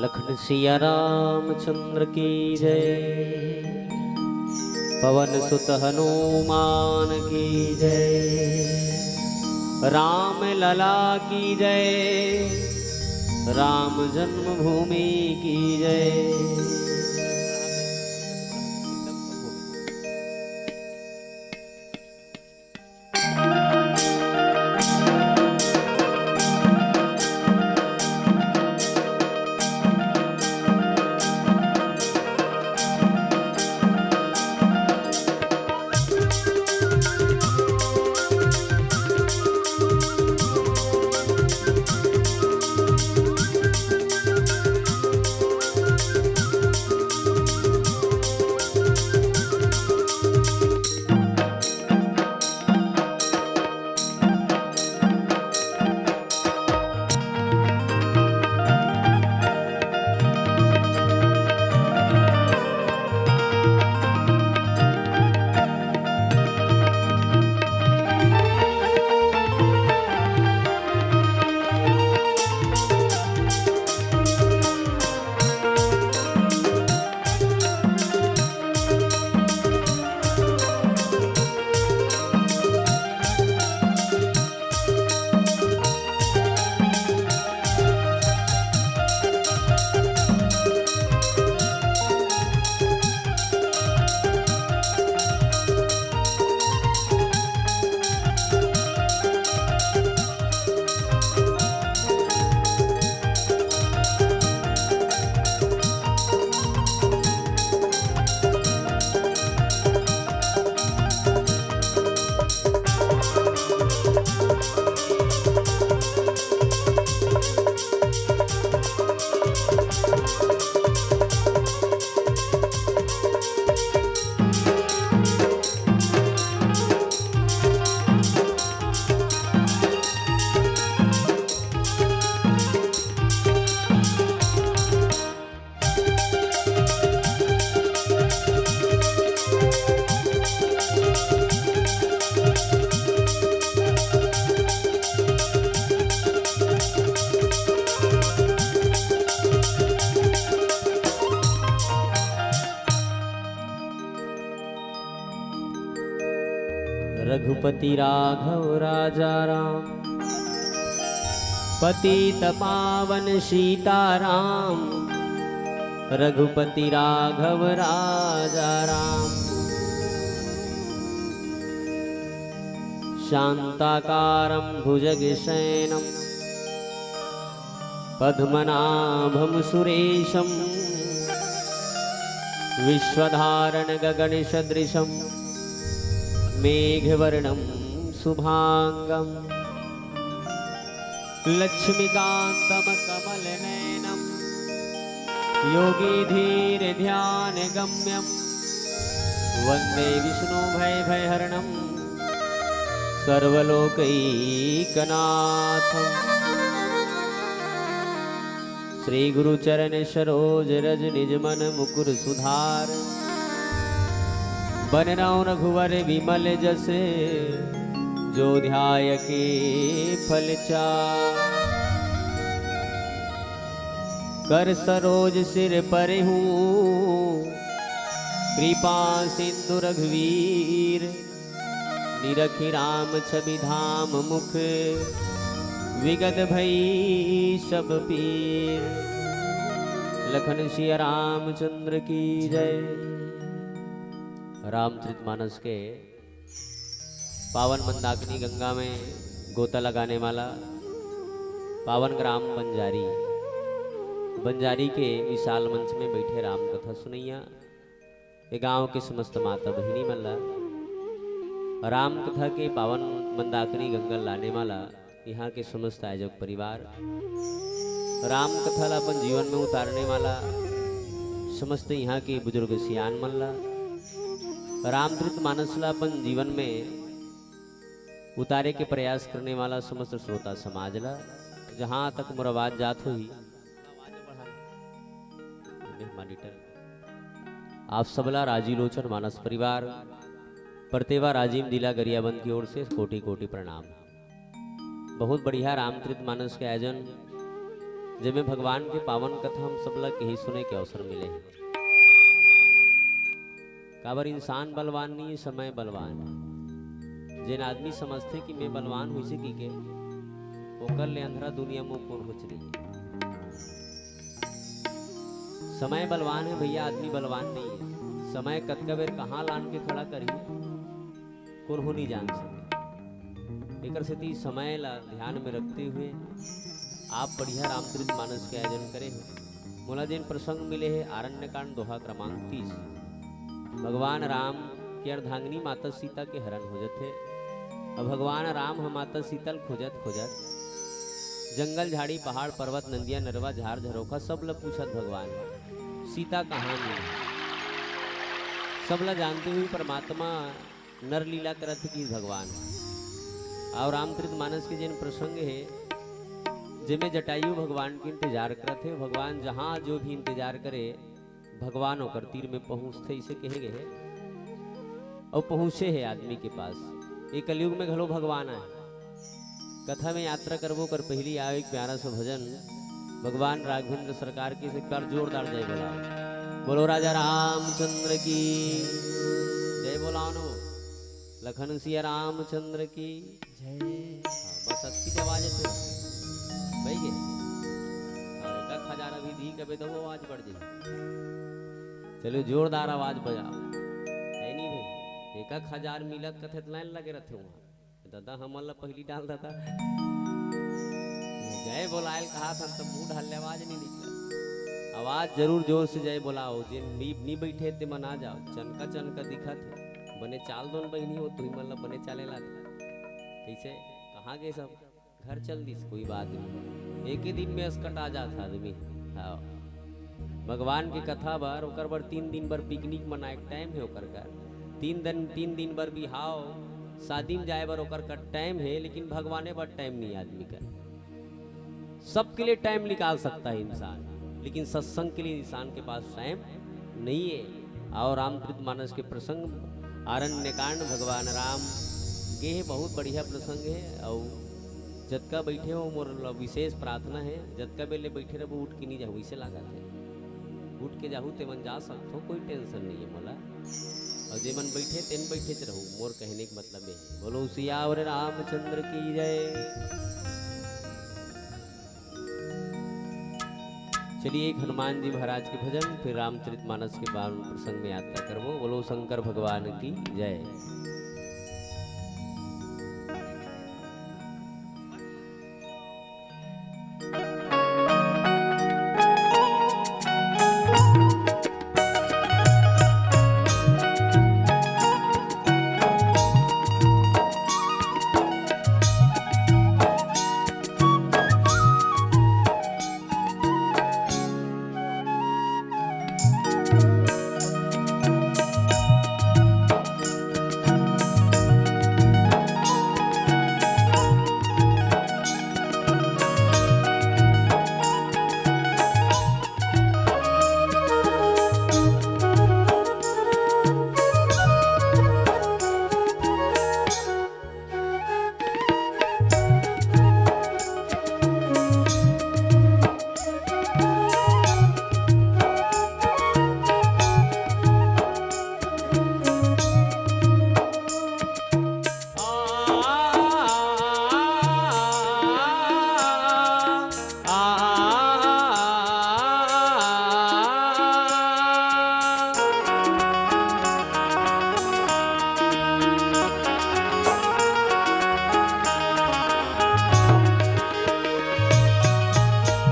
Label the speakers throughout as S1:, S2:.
S1: लखन सिया रामचंद्र की जय। पवन सुत हनुमान की जय। राम लला की जय। राम जन्मभूमि की जय। रघुपति राघव राजा राम, पतित पावन सीताराम। रघुपति राघव राजा राम, शांताकारं भुजगशयनं पद्मनाभं सुरेशं। विश्वधारण गगनसदृशं मेघवर्णं शुभांगं। लक्ष्मीकान्तं कमलनयनं योगिधीरध्यानगम्यं। वन्दे विष्णुभयहरणं सर्वलोकैकनाथम्। श्री गुरुचरण सरोज रज निज मन मुकुर सुधार। बनरौ रघुवर विमल जसे जो ध्याय के फल चार। कर सरोज सिर पर हूँ कृपा सिंधु रघुवीर। निरखि राम छवि धाम मुख विगत भई सब पीर। लखन सिया रामचंद्र की जय। रामचरितमानस के पावन मंदाकिनी गंगा में गोता लगाने वाला पावन ग्राम बंजारी, बंजारी के विशाल मंच में बैठे राम कथा सुनैया ये गांव के समस्त माता बहिनी मल्ला। राम कथा के पावन मंदाकिनी गंगा लाने वाला यहाँ के समस्त आयोजक परिवार। राम कथा अपन जीवन में उतारने वाला समस्त यहाँ के बुजुर्ग सियान मल्ला। रामचरितमानस अपन जीवन में उतारे के प्रयास करने वाला समस्त श्रोता समाज ला। जहाँ तक मोर आवाज जात हुई आप सबला राजीलोचन मानस परिवार परतेवा राजीव दिला गरियाबंद की ओर से कोटि कोटि प्रणाम। बहुत बढ़िया रामचरितमानस के आयोजन जिसमें भगवान के पावन कथा हम सब लग यही सुने के अवसर मिले हैं। काबर इंसान बलवान नहीं, समय बलवान। जिन आदमी समझते कि मैं बलवान हुई से की के ओकर ले अंधरा दुनिया में कौन हो चली। समय बलवान है भैया, आदमी बलवान नहीं है। समय कतका बेर कहाँ लान के खड़ा करिए कौन हो नहीं जान सके। एक से समय ला ध्यान में रखते हुए आप बढ़िया रामचरित मानस के आयोजन करे हैं। मोला जिन प्रसंग मिले हैं आरण्य कांड दोहा क्रमांक 30। भगवान राम के अर्धांगिनी माता सीता के हरण हो जाते और भगवान राम हम माता सीता खोजत खोजत जंगल झाड़ी पहाड़ पर्वत नंदिया नरवा झार झरोखा सब ला पूछत भगवान सीता कहाँ मिली। सब ला जानते हुए परमात्मा नर लीला करत की भगवान और रामचरित मानस के जिन प्रसंग है जिनमें जटायु भगवान के इंतजार करते। भगवान जहाँ जो भी इंतजार करे भगवान होकर तीर में पहुँचते इसे कहे गए और पहुँचे है आदमी के पास। एक कलयुग में घलो भगवान आए कथा में यात्रा करबो कर पहली आओ एक प्यारा सा भजन भगवान राघवेंद्र सरकार की एक बार जोरदार जय बोलाओ। बोलो राजा रामचंद्र की जय बोलाओ नो लखन सिया रामचंद्र की जय। बस अच्छी की आवाज है भाई के और खजाना भी दी कभी तो वो आवाज बढ़ जाए। चलो जोरदार आवाज बजाओ है नहीं भाई। एक हजार मिलत कथे लाइन लगे रहते वहाँ दादा हमला पहली डाल देता जय बोलायल कहा था तब मुंह ढालने आवाज नहीं निकला। आवाज जरूर जोर से जय बोलाओ। जिन नी बैठे ते मना जाओ चनका चनका दिखा थे बने चाल दोन बहनी हो तुम मतलब बने चाले ला कैसे कहाँ गए सब घर चल दी कोई बात नहीं। एक ही दिन में अस्कट आ जाता आदमी। हाँ भगवान की कथा बार ओकर बर 3 दिन बर पिकनिक मनाए टाइम है ओकर का 3 दिन बर बिहाव शादी में जाए बर ओकर का टाइम है। लेकिन भगवाने बर टाइम नहीं आदमी का। सबके लिए टाइम निकाल सकता है इंसान लेकिन सत्संग के लिए इंसान के पास टाइम नहीं है। और रामचरित मानस के प्रसंग आरण्य कांड भगवान राम के बहुत बढ़िया प्रसंग है। और जतका बैठे हो मोर विशेष प्रार्थना है जतका बेले बैठे रहो उठ के नहीं जाओ वैसे लगा थे उठ के जाहू ते मन जा सकते कोई टेंशन नहीं है मोला। और जे मन बैठे तेन बैठे रहूँ मोर कहने का मतलब है। बोलो सियावर रामचंद्र की जय। चलिए एक हनुमान जी महाराज के भजन फिर रामचरित मानस के बाद प्रसंग में यात्रा करबो। बोलो शंकर भगवान की जय।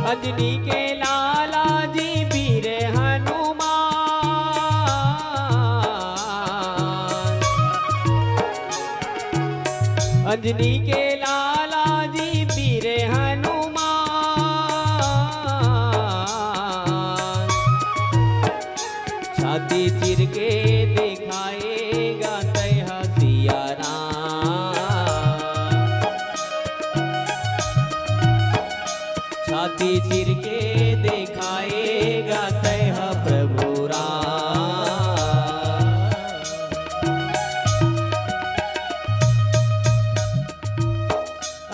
S1: अंजनी के लाला जी वीर हनुमान। अंजनी के लाला जी वीर हनुमान। छाती चिर के दिखाएगा तय सिया राम। छाती चिर के दिखाएगा तय प्रभु राम।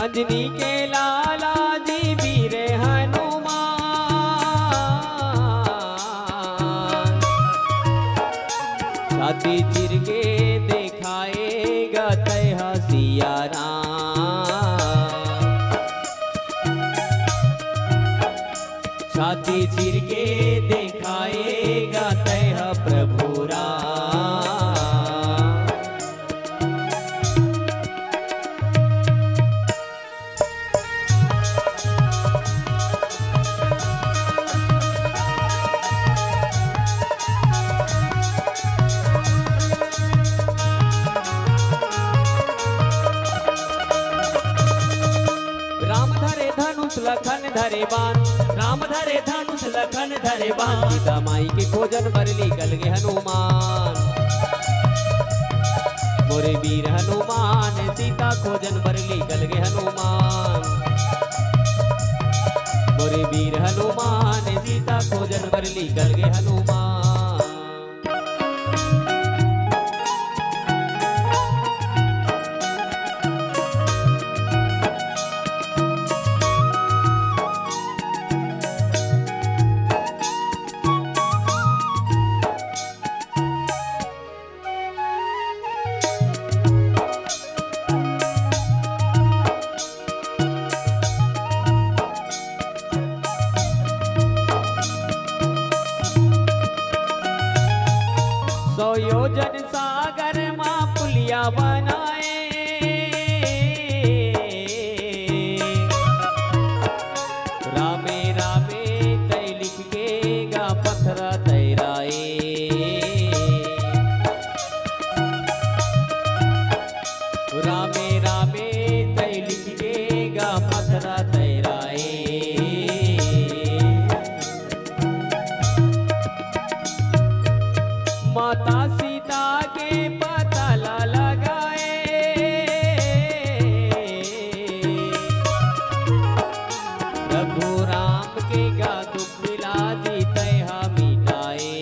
S1: अंजनी के लाला जी वीर हनुमान। सिया राम। छाती चीर के दिखाएगा तय प्रभु राम। राम धरे धनुष लखन धरे बाण, राम धरे धनुष लखन धरे बाण। सीता माई के खोजन बरली गल गे हनुमान। मोरे वीर हनुमान सीता खोजन बरली गल गे हनुमान। मोरे वीर हनुमान सीता खोजन बरली गल गे हनुमान। योजन सागर माँ पुलिया बनाए। रामे रामे तय लिख के गा पत्थरा तैराए। रामे रामे तय लिख के गा पत्थरा तैराए। माता सीता के पता लगाए। प्रभु राम के गा दुख मिला जीते हम मिटाए।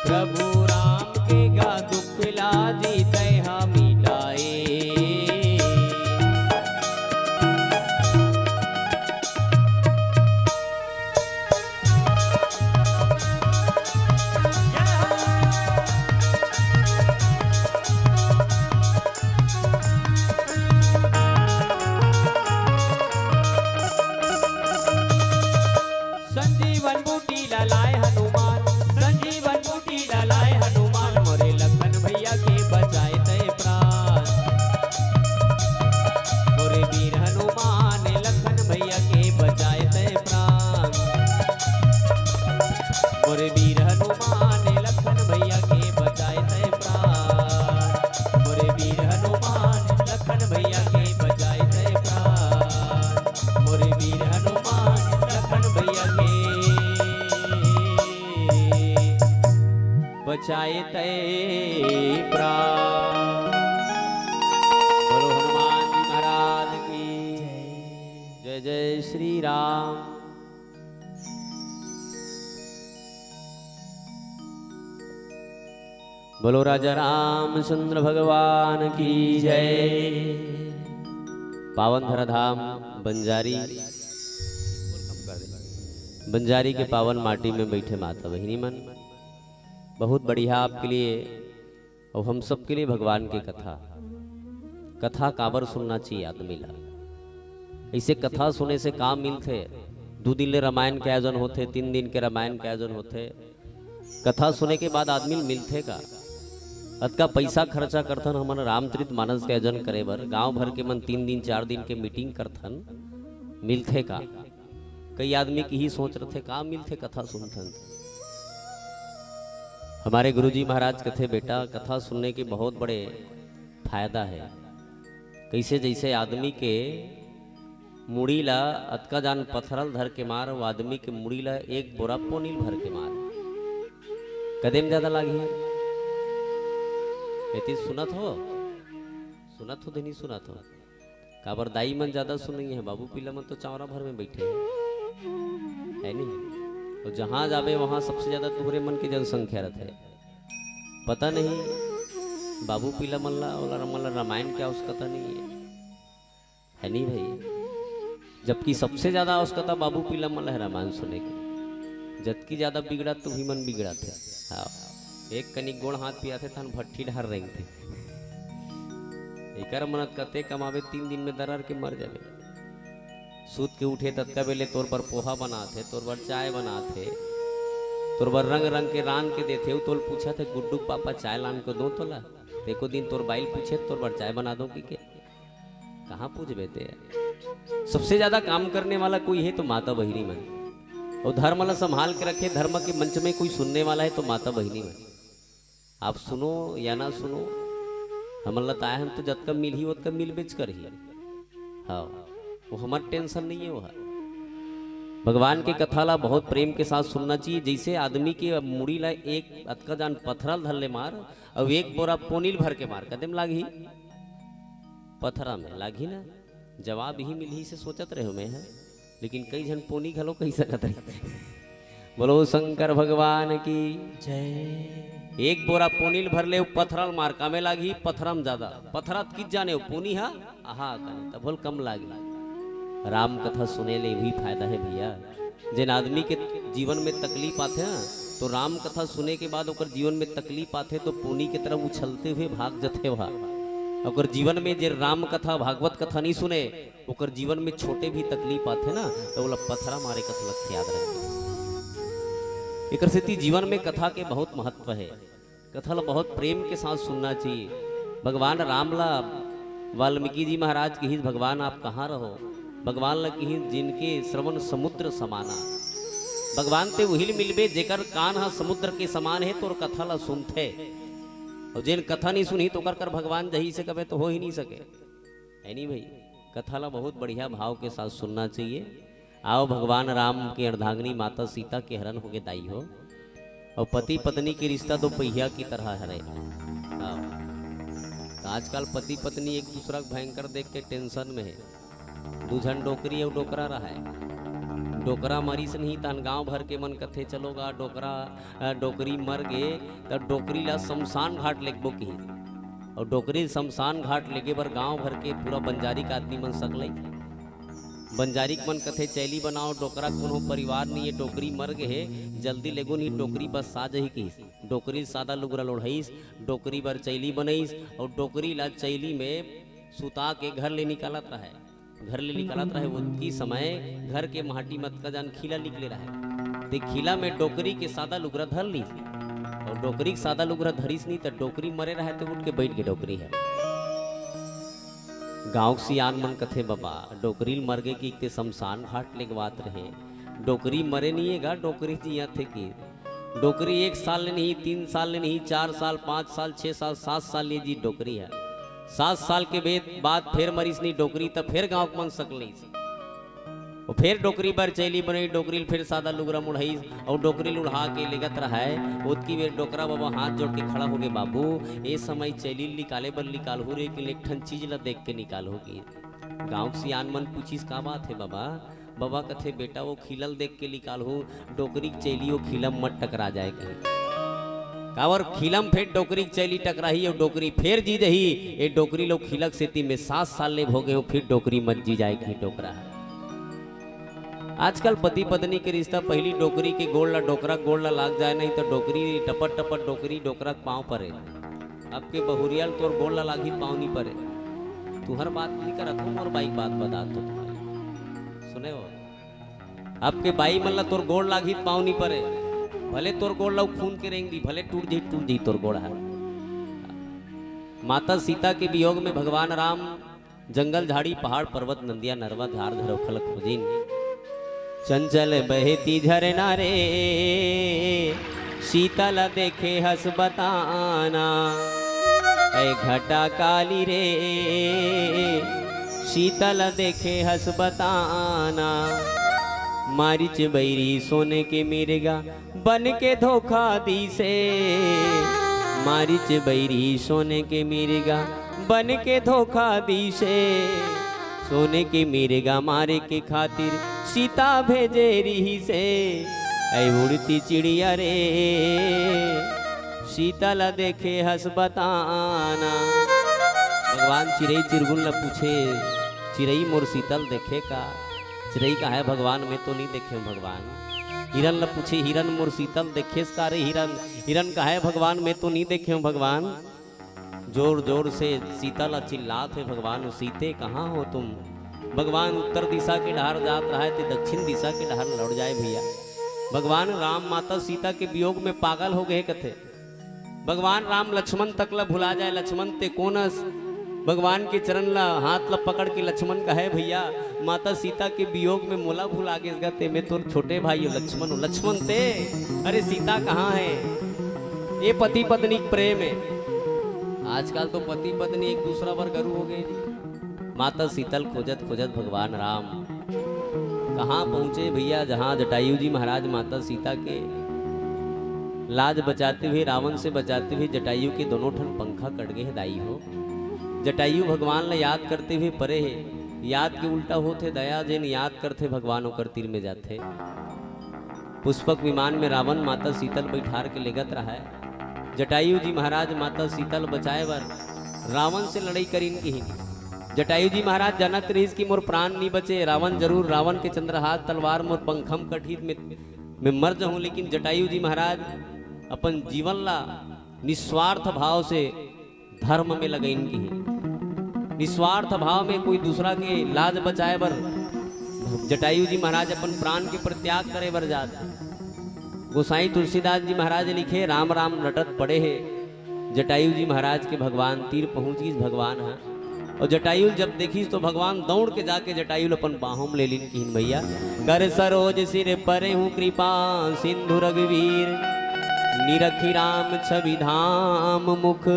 S1: प्रभु राम के गा दुख मिला जीते हम मिटाए। संजीवन बूटी लाए हनुमान, संजीवन बूटी लाए हनुमान। मोरे लखन भैया के बचाए तय प्राण। मोरे वीर हनुमान लखन भैया के बचाए तय प्राण। मोरे वीर हनुमान लखन भैया के बचाए तय प्राण। मोरे वीर हनुमान लखन भैया के बचाए तय प्राण। मोरे वीर हनुमान लखन भैया के बचाए तय प्राण। बोलो हनुमान जी महाराज की जय। जय श्री राम। बोलो राजा रामचंद्र भगवान की जय। पावन धराधाम बंजारी, बंजारी के पावन माटी में बैठे माता बहिनी मन, बहुत बढ़िया आपके लिए और हम सब के लिए भगवान की कथा काबर सुनना चाहिए आदमी ला। ऐसे कथा सुने से काम मिलते। 2 दिन ले रामायण के आयोजन होते, 3 दिन के रामायण के आयोजन होते। कथा सुने के बाद आदमी मिलते का अतका पैसा खर्चा करथन हमन रामचरित मानस के आयोजन करे बर। गांव भर के मन 3 दिन 4 दिन के मीटिंग करथन, मिलते का? कई आदमी की ही सोच रहे थे का मिलते कथा सुनथन। हमारे गुरुजी महाराज कहते बेटा कथा सुनने के बहुत बड़े फायदा है। कैसे जैसे आदमी के मुड़ी ला अतका जान पथरल धर के मार, वो आदमी के मुड़ी ला एक बोरा पोनील भर के मार, कदेम ज्यादा लागी है। सुनत हो नहीं सुनत हो काबर दाई मन ज्यादा सुनेंगे है, बाबू पीला मन तो चावरा भर में बैठे है नहीं। तो जहां जावे वहां सबसे ज्यादा तुहरे मन की जनसंख्या रहते। पता नहीं बाबू पीला मल्ला रामायण क्या आवश्यकता नहीं है नहीं भाई। जबकि सबसे ज्यादा आवश्यकता बाबू पीला मल्ला है रामायण सुनने की। जबकि ज्यादा बिगड़ा तो भी मन बिगड़ा थे। हाँ एक कनिक गोड़ हाथ पिया थे थन भट्ठी ढार रही थे एकर मनत कते कमावे 3 दिन में दरार के मर जावे। सूत के उठे तत्का बेले तोर पर पोहा बनाते, तोर पर चाय बनाते, तोर पर रंग रंग के रान के देते। तोल पूछा थे गुड्डू पापा चाय लान को दो तोला। देखो दिन तोर बाइल पूछे तोर पर चाय बना दो कि कहाँ पूछ बेते। सबसे ज्यादा काम करने वाला कोई है तो माता बहिनी मन, और धर्म ला संभाल के रखे। धर्म के मंच में कोई सुनने वाला है तो माता बहिनी मन। आप सुनो या ना सुनो, हम बताए हम तो जत कम मिल ही उत कम मिल बेच कर ही। हाँ वो हमार टेंशन नहीं है। वो भगवान के कथा ला बहुत प्रेम के साथ सुनना चाहिए। जैसे आदमी के मुड़ी ला एक अतका जान पत्थरल धर ले मार, अब एक बोरा पोनील भर के मार कदम लागी पत्थरा में लागी ना। जवाब ही मिल ही से सोचत रहे मैं है, लेकिन कई जन पोनी घलो कही सकत रहे। बोलो शंकर भगवान की जय। एक बोरा पोनील भर ले पत्थरल मार कामे लागी पत्थरम ज्यादा पत्थरत किस जाने पोनी हा आहा कने तब बोल कम लागी। राम कथा सुने ले भी फायदा है भैया। जिन आदमी के जीवन में तकलीफ आते हैं तो राम कथा सुने के बाद ओकर जीवन में तकलीफ आते तो पोनी की तरफ उछलते हुए भाग जते वहा। ओकर जीवन में जे राम कथा भागवत कथा नहीं सुने ओकर जीवन में छोटे भी तकलीफ आते ना तो बोला पत्थरा मारे कथ लग याद रखे। एक स्थिति जीवन में कथा के बहुत महत्व है। कथा ला बहुत प्रेम के साथ सुनना चाहिए। भगवान राम ला वाल्मीकि जी महाराज की ही भगवान आप कहाँ रहो, भगवान ला की जिनके श्रवण समुद्र समाना। भगवान ते वही मिलबे जेकर कान हा समुद्र के समान है तो कथा ला सुनते, और जिन कथा नहीं सुनी तो कर भगवान जही से कभी तो हो ही नहीं सके है नहीं भाई। कथा ला बहुत बढ़िया भाव के साथ सुनना चाहिए। आओ भगवान राम के अर्धांगिनी माता सीता के हरण हो गए दाई हो, और पति पत्नी के रिश्ता तो पहिया की तरह है। तो आजकल पति पत्नी एक दूसरा भयंकर देख के टेंशन में है। दूझन डोकरी और डोकरा रहा है। डोकरा मरी से नहीं तन गांव भर के मन कथे चलोगा डोकरा डोकरी मर गए तब डोकरी ला शमशान घाट लेगबो की, और डोकरी शमशान घाट लेगे बर गांव भर के पूरा बंजारी का आदमी मन सकल। बंजारी मन कथे चैली बनाओ डोकरा कोनो परिवार नहीं है डोकरी मर गए है जल्दी लेगो नहीं डोकरी बस साज ही की। डोकरी सादा लुगरा लोढ़ाईस डोकरी बर चैली बनईस, और डोकरी ला चैली में सुता के घर ले निकालत रहा है। घर ले निकालत रहे वो की समय घर के माटी मत का जान खीला निकले रहा ते खीला में डोकरी के सादा लुगरा धर ली, और डोकरी के सादा लुगरा धरीस नहीं तो डोकरी मरे रहे तो उठ के बैठ के डोकरी है। गाँव सियान मन कथे बाबा डोकरी मर गए कि ते शमशान घाट लेगवात रहे। डोकरी मरे नहीं है गा डोकरी जिया थे कि डोकरी 1 साल नहीं 3 साल नहीं 4 साल 5 साल 6 साल 7 साल ले जी डोकरी है। 7 साल के बाद फिर मरीस नहीं डोकरी तब फिर गाँव मन सकल और फिर डोकरी पर चैली बनी डोकरी फिर सादा लुगरा मुढ़ाई और डोकरी उड़ा के लेगत रहा है। उतकी बेर डोकरा बाबा हाथ जोड़ के खड़ा हो गए बाबू ये समय चैली निकाले बर निकालू रे कि एक ठन चीज ला देख के निकालोगी। गाँव सियान मन पूछीस का बात है बाबा। बाबा कथे बेटा वो खिलल देख के निकालू डोकरी चैली वो खिलम मत टकरा जाए कहीं कावर खिलम फिर डोकरी चैली टकराही और डोकरी फिर जी जही ये डोकरी लोग खिलक सेती में 7 साल ले भोगे हो फिर डोकरी मत जी जाए कहीं डोकरा। आजकल पति पत्नी के रिश्ता पहली डोकरी के गोड़ ला डोकरा गोड़ ला लाग जाए नहीं तो डोकरी टपट टपट डोकरी डोकरा पाँव परे। आपके बहुरियाल तोर गोड़ ला लागी पाँव नहीं परे। तू हर बात नहीं करत हूँ और बाई बात बता तो सुने हो आपके बाई मन ला तोर गोड़ लागी पाँव नहीं परे भले तोर गोड़ ला खून के रेंगी भले टूट जी तोर गोड़ है। माता सीता के वियोग में भगवान राम जंगल झाड़ी पहाड़ पर्वत नंदिया नरवा धार धरोखल खोजिन। चंचल बहती झरना रे शीतल देखे हस बताना ऐ घटा काली रे शीतल देखे हस बताना। मारिच बैरी सोने के मिर्गा बन के धोखा दी से मारिच बैरी सोने के मिर्गा बन के धोखा दी से सोने के मिर्गा मारे के खातिर सीता भेजे रही से ऐ उड़ती चिड़िया रे शीतल देखे हस बताना। भगवान चिड़ई चिरगुन ला पूछे चिड़ई मोर शीतल देखे का चिड़ई का है भगवान में तो नहीं देखे भगवान हिरन ल पूछे हिरन मोर शीतल देखे सारे हिरन। हिरन कहे भगवान मैं तो नहीं देखे हूँ भगवान। जोर जोर से शीतल चिल्लात है भगवान सीते कहाँ हो तुम। भगवान उत्तर दिशा के डहार जात रहा है तो दक्षिण दिशा के डहार लौट जाए भैया। भगवान राम माता सीता के वियोग में पागल हो गए कथे। भगवान राम लक्ष्मण तक ला भुला जाए लक्ष्मण ते कोनस। भगवान के चरण ला हाथ ला पकड़ के लक्ष्मण कहे भैया माता सीता के वियोग में मोला भुला गए मैं तो छोटे भाई हो लक्ष्मण हो। लक्ष्मण ते अरे सीता कहाँ है। ये पति पत्नी प्रेम है। आजकल तो पति पत्नी एक दूसरा वर्गरू हो गए। माता शीतल खोजत खोजत भगवान राम कहाँ पहुंचे भैया जहां जटायु जी महाराज माता सीता के लाज बचाते हुए रावण से बचाते हुए जटायु के दोनों ठन पंखा कट गए दाई हो। जटायु भगवान ने याद करते हुए परे है। याद के उल्टा होते दया जिन याद करते भगवान होकर तीर में जाते। पुष्पक विमान में रावण माता शीतल बैठार के लेगत रहा है। जटायु जी महाराज माता शीतल बचाए बर रावण से लड़ाई करीन की। जटायु जी महाराज जानत रहीस कि मोर प्राण नहीं बचे। रावण जरूर रावण के चंद्रहास तलवार मोर पंखम कठित में मर जाऊं। लेकिन जटायु जी महाराज अपन जीवन ला निस्वार्थ भाव से धर्म में लगइन की। निस्वार्थ भाव में कोई दूसरा के लाज बचाए बर जटायु जी महाराज अपन प्राण के परित्याग करे बर जात। गोसाई तुलसीदास जी महाराज लिखे राम राम रटत पड़े है। जटायु जी महाराज के भगवान तीर पहुंची भगवान है। और जटायु जब देखी तो भगवान दौड़ के जाके जटायु अपन बाहों में ले लीन की भैया। कर सरोज सिर परे हूँ कृपा सिंधु रघुवीर निरखी राम छवि धाम मुख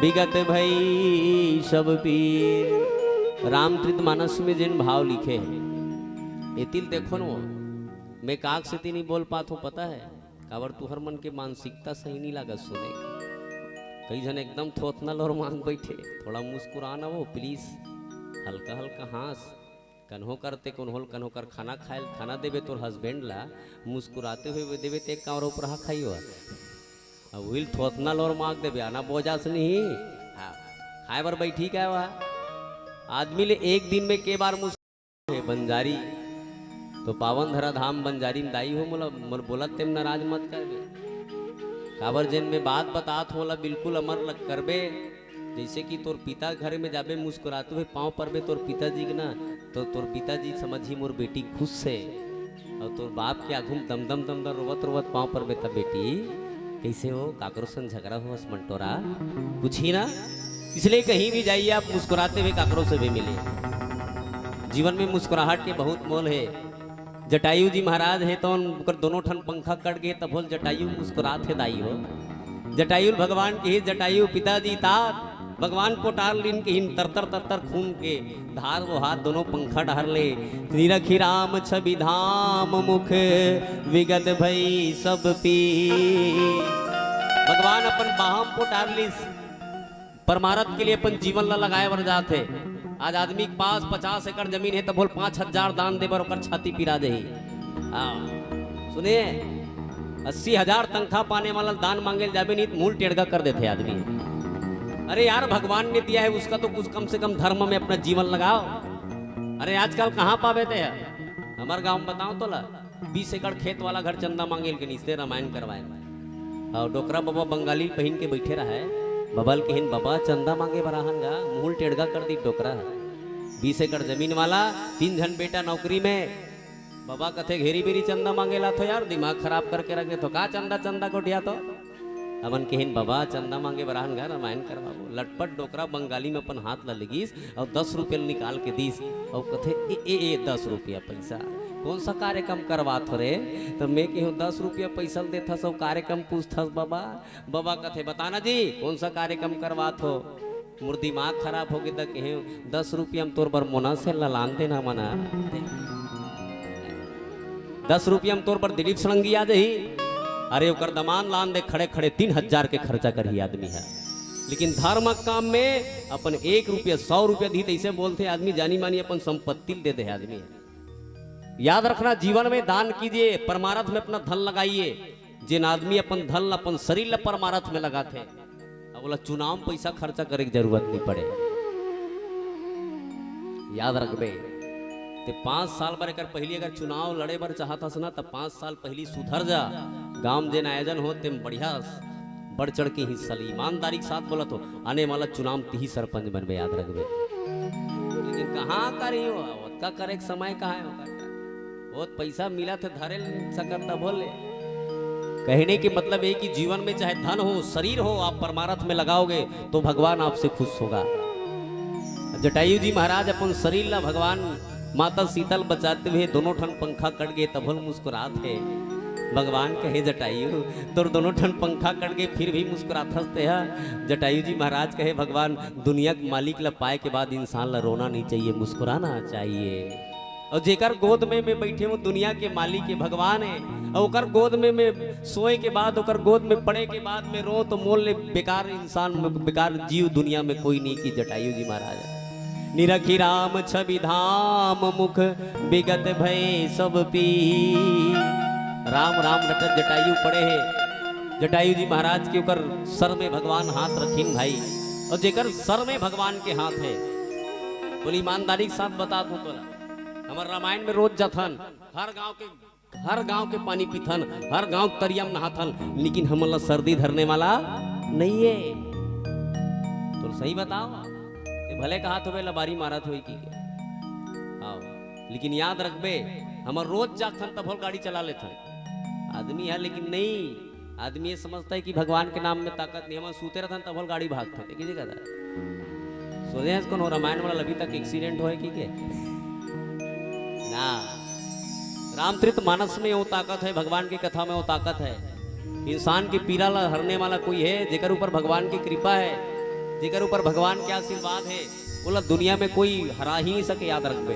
S1: विगत भई सब पीर। रामचरित मानस में जिन भाव लिखे हैं एतिल देखो न मैं काक से नहीं बोल पाता हूँ पता है काबर तुहर मन के मानसिकता सही नहीं लागत सुने। कई जन एकदम थोथनल और मांग बैठे थोड़ा मुस्कुराना वो प्लीज हल्का हल्का हंस कन्हो करते कन्हो कर खाना खाए खाना देवे तोर हस्बैंड ला मुस्कुराते हुए देवे ते एक और ऊपर खाई हो अब विल थोथनल और मांग देवे आना बोझा से नहीं खाए बर बैठी क्या हुआ। आदमी ले एक दिन में के बार मुस्कुरा बंजारी तो पावन धरा धाम बंजारी में दाई हो मोला बोला तेम नाराज मत करबे। काबर जिन में बात बतात होला बिल्कुल अमर लग करबे। जैसे कि तोर पिता घर में जाबे मुस्कुराते हुए पाँव पर बे तोर पिताजी के ना तो तोर पिताजी समझी मोर बेटी खुश से। और तोर बाप के आगू दम दम दम दम रोवत रोवत पाँव पर बे तब बेटी कैसे हो काकरो संग झगड़ा हो मंटोरा कुछ ही ना। इसलिए कहीं भी जाइए आप मुस्कुराते हुए काकरो से भी मिले। जीवन में मुस्कुराहट के बहुत मोल है। जटायु जी महाराज है तो उनकर दोनों ठन पंखा कट गए तब बोल जटायु मुस्कुराते दाई हो। जटायु भगवान के ही जटायु पिताजी तात भगवान को टार लीन के हिन तरतर तरतर खून के धार वो हाथ दोनों पंखा डार ले। निरखी राम छवि धाम मुख विगत भई सब पी। भगवान अपन बाहम को टार लीस परमारथ के लिए अपन जीवन ला लगाए बर जाते। आज आदमी के पास 50 एकड़ जमीन है तो बोल 5,000 दान दे बर ओकर छाती पिरा दे। सुनिए 80,000 तनख्वाह पाने वाला दान मांगे जाबे नहीं मूल टेढ़गा कर देते आदमी। अरे यार भगवान ने दिया है उसका तो कुछ कम से कम धर्म में अपना जीवन लगाओ। अरे आजकल कहाँ पावे थे हमारे गांव में बताओ तो ला 20 एकड़ खेत वाला घर चंदा मांगे के नीचे रामायण करवाए। और डोकरा बाबा बंगाली पहन के बैठे रहा है बबल के हिन बाबा चंदा मांगे बराहन गा मूल टेढ़गा कर दी डोकरा। 20 एकड़ जमीन वाला 3 जन बेटा नौकरी में बाबा कथे घेरी बेरी चंदा मांगेला तो यार दिमाग खराब करके रख दे तो का चंदा चंदा कोटिया तो अमन केहन बाबा चंदा मांगे बराहन गा रामायण करवाबो। लटपट डोकरा बंगाली में अपन हाथ ला लगिस और 10 रुपये निकाल के दीस और कथे ए 10 रुपया पैसा कौन सा कार्यक्रम करवात हो रे। तो मैं कहूँ 10 रुपया पैसा देता सब कार्यक्रम पूछथस बाबा। बाबा कथे बताना जी कौन सा कार्यक्रम करवात हो। मोर दिमाग खराब हो गया कहूँ 10 रुपया हम तोर बर मोना से लान देना मना 10 रुपया हम तोर पर दिलीप सड़ंगी आ जाही। अरे ओकर दमान लान दे खड़े खड़े 3,000 के खर्चा कर ही आदमी है। लेकिन धर्म काम में अपन 1 रुपया 100 रुपया दी ऐसे बोलते आदमी जानी मानी अपन संपत्ति दे दे आदमी। याद रखना जीवन में दान कीजिए परमारथ में अपना धन लगाइए। जिन आदमी अपन धन अपन शरीर ला परमारथ में लगाते अब बोला चुनाव पैसा खर्चा करे की जरूरत नहीं पड़े। याद रखबे ते 5 साल बर अगर पहली अगर चुनाव लड़े बर चाहता ना तो 5 साल पहली सुधर जा। गांव जेन आयोजन हो तेम बढ़िया बढ़ चढ़ के हिस्सा ली, ईमानदारी के साथ बोला तो आने वाला चुनाव ही सरपंच बनबे, याद रखबे। लेकिन कहाँ करी हो का करे समय कहाँ है, बहुत पैसा मिला थे धरे सकता बोले। कहने के मतलब है कि जीवन में चाहे धन हो शरीर हो, आप परमार्थ में लगाओगे तो भगवान आपसे खुश होगा। जटायु जी महाराज अपन शरीर ला भगवान माता शीतल बचाते हुए दोनों ठन पंखा कट गए तभल मुस्कुराते। भगवान कहे जटायु तो दोनों ठन पंखा कट गए फिर भी मुस्कुरात हंसते हैं। जटायु जी महाराज कहे भगवान दुनिया के मालिक ला पाए के बाद इंसान ला रोना नहीं चाहिए, मुस्कुराना चाहिए। और जेकर गोद में मैं बैठे हूँ दुनिया के मालिक के भगवान है, और ओकर गोद में मैं सोए के बाद ओकर गोद में पड़े के बाद मैं रो तो मोल ले बेकार इंसान बेकार जीव दुनिया में कोई नहीं की जटायु जी महाराज। निरखी राम छवि धाम मुख विगत भय सब पी। राम राम रटत जटायु पड़े है। जटायु जी महाराज के ऊपर सर में भगवान हाथ रखीन भाई, और जेकर सर में भगवान के हाथ है बोली ईमानदारी के साथ बता दूं तोरा, हमारे रामायण में रोज जाथन हर गांव के पानी पीथन, हर गांव तरिया में नहाथन, लेकिन हमला सर्दी धरने वाला नहीं है। तो सही बताओ, भले कहा तो लबारी मारत होई की आओ, लेकिन याद रखबे हमार रोज जाथन तब गाड़ी चला लेथन आदमी है, लेकिन नहीं आदमी ये समझता है कि भगवान के नाम में ताकत नहीं। हम सूते रहथन तब गाड़ी भागते किसी का सोचे कौन रामायण वाला अभी तक एक्सीडेंट हो कि के ना। रामचरित मानस में वो ताकत है, भगवान की कथा में वो ताकत है। इंसान की पीड़ा ला हरने वाला कोई है जेकर ऊपर भगवान की कृपा है, जेकर ऊपर भगवान के आशीर्वाद है, बोला दुनिया में कोई हरा ही नहीं सके। याद रखबे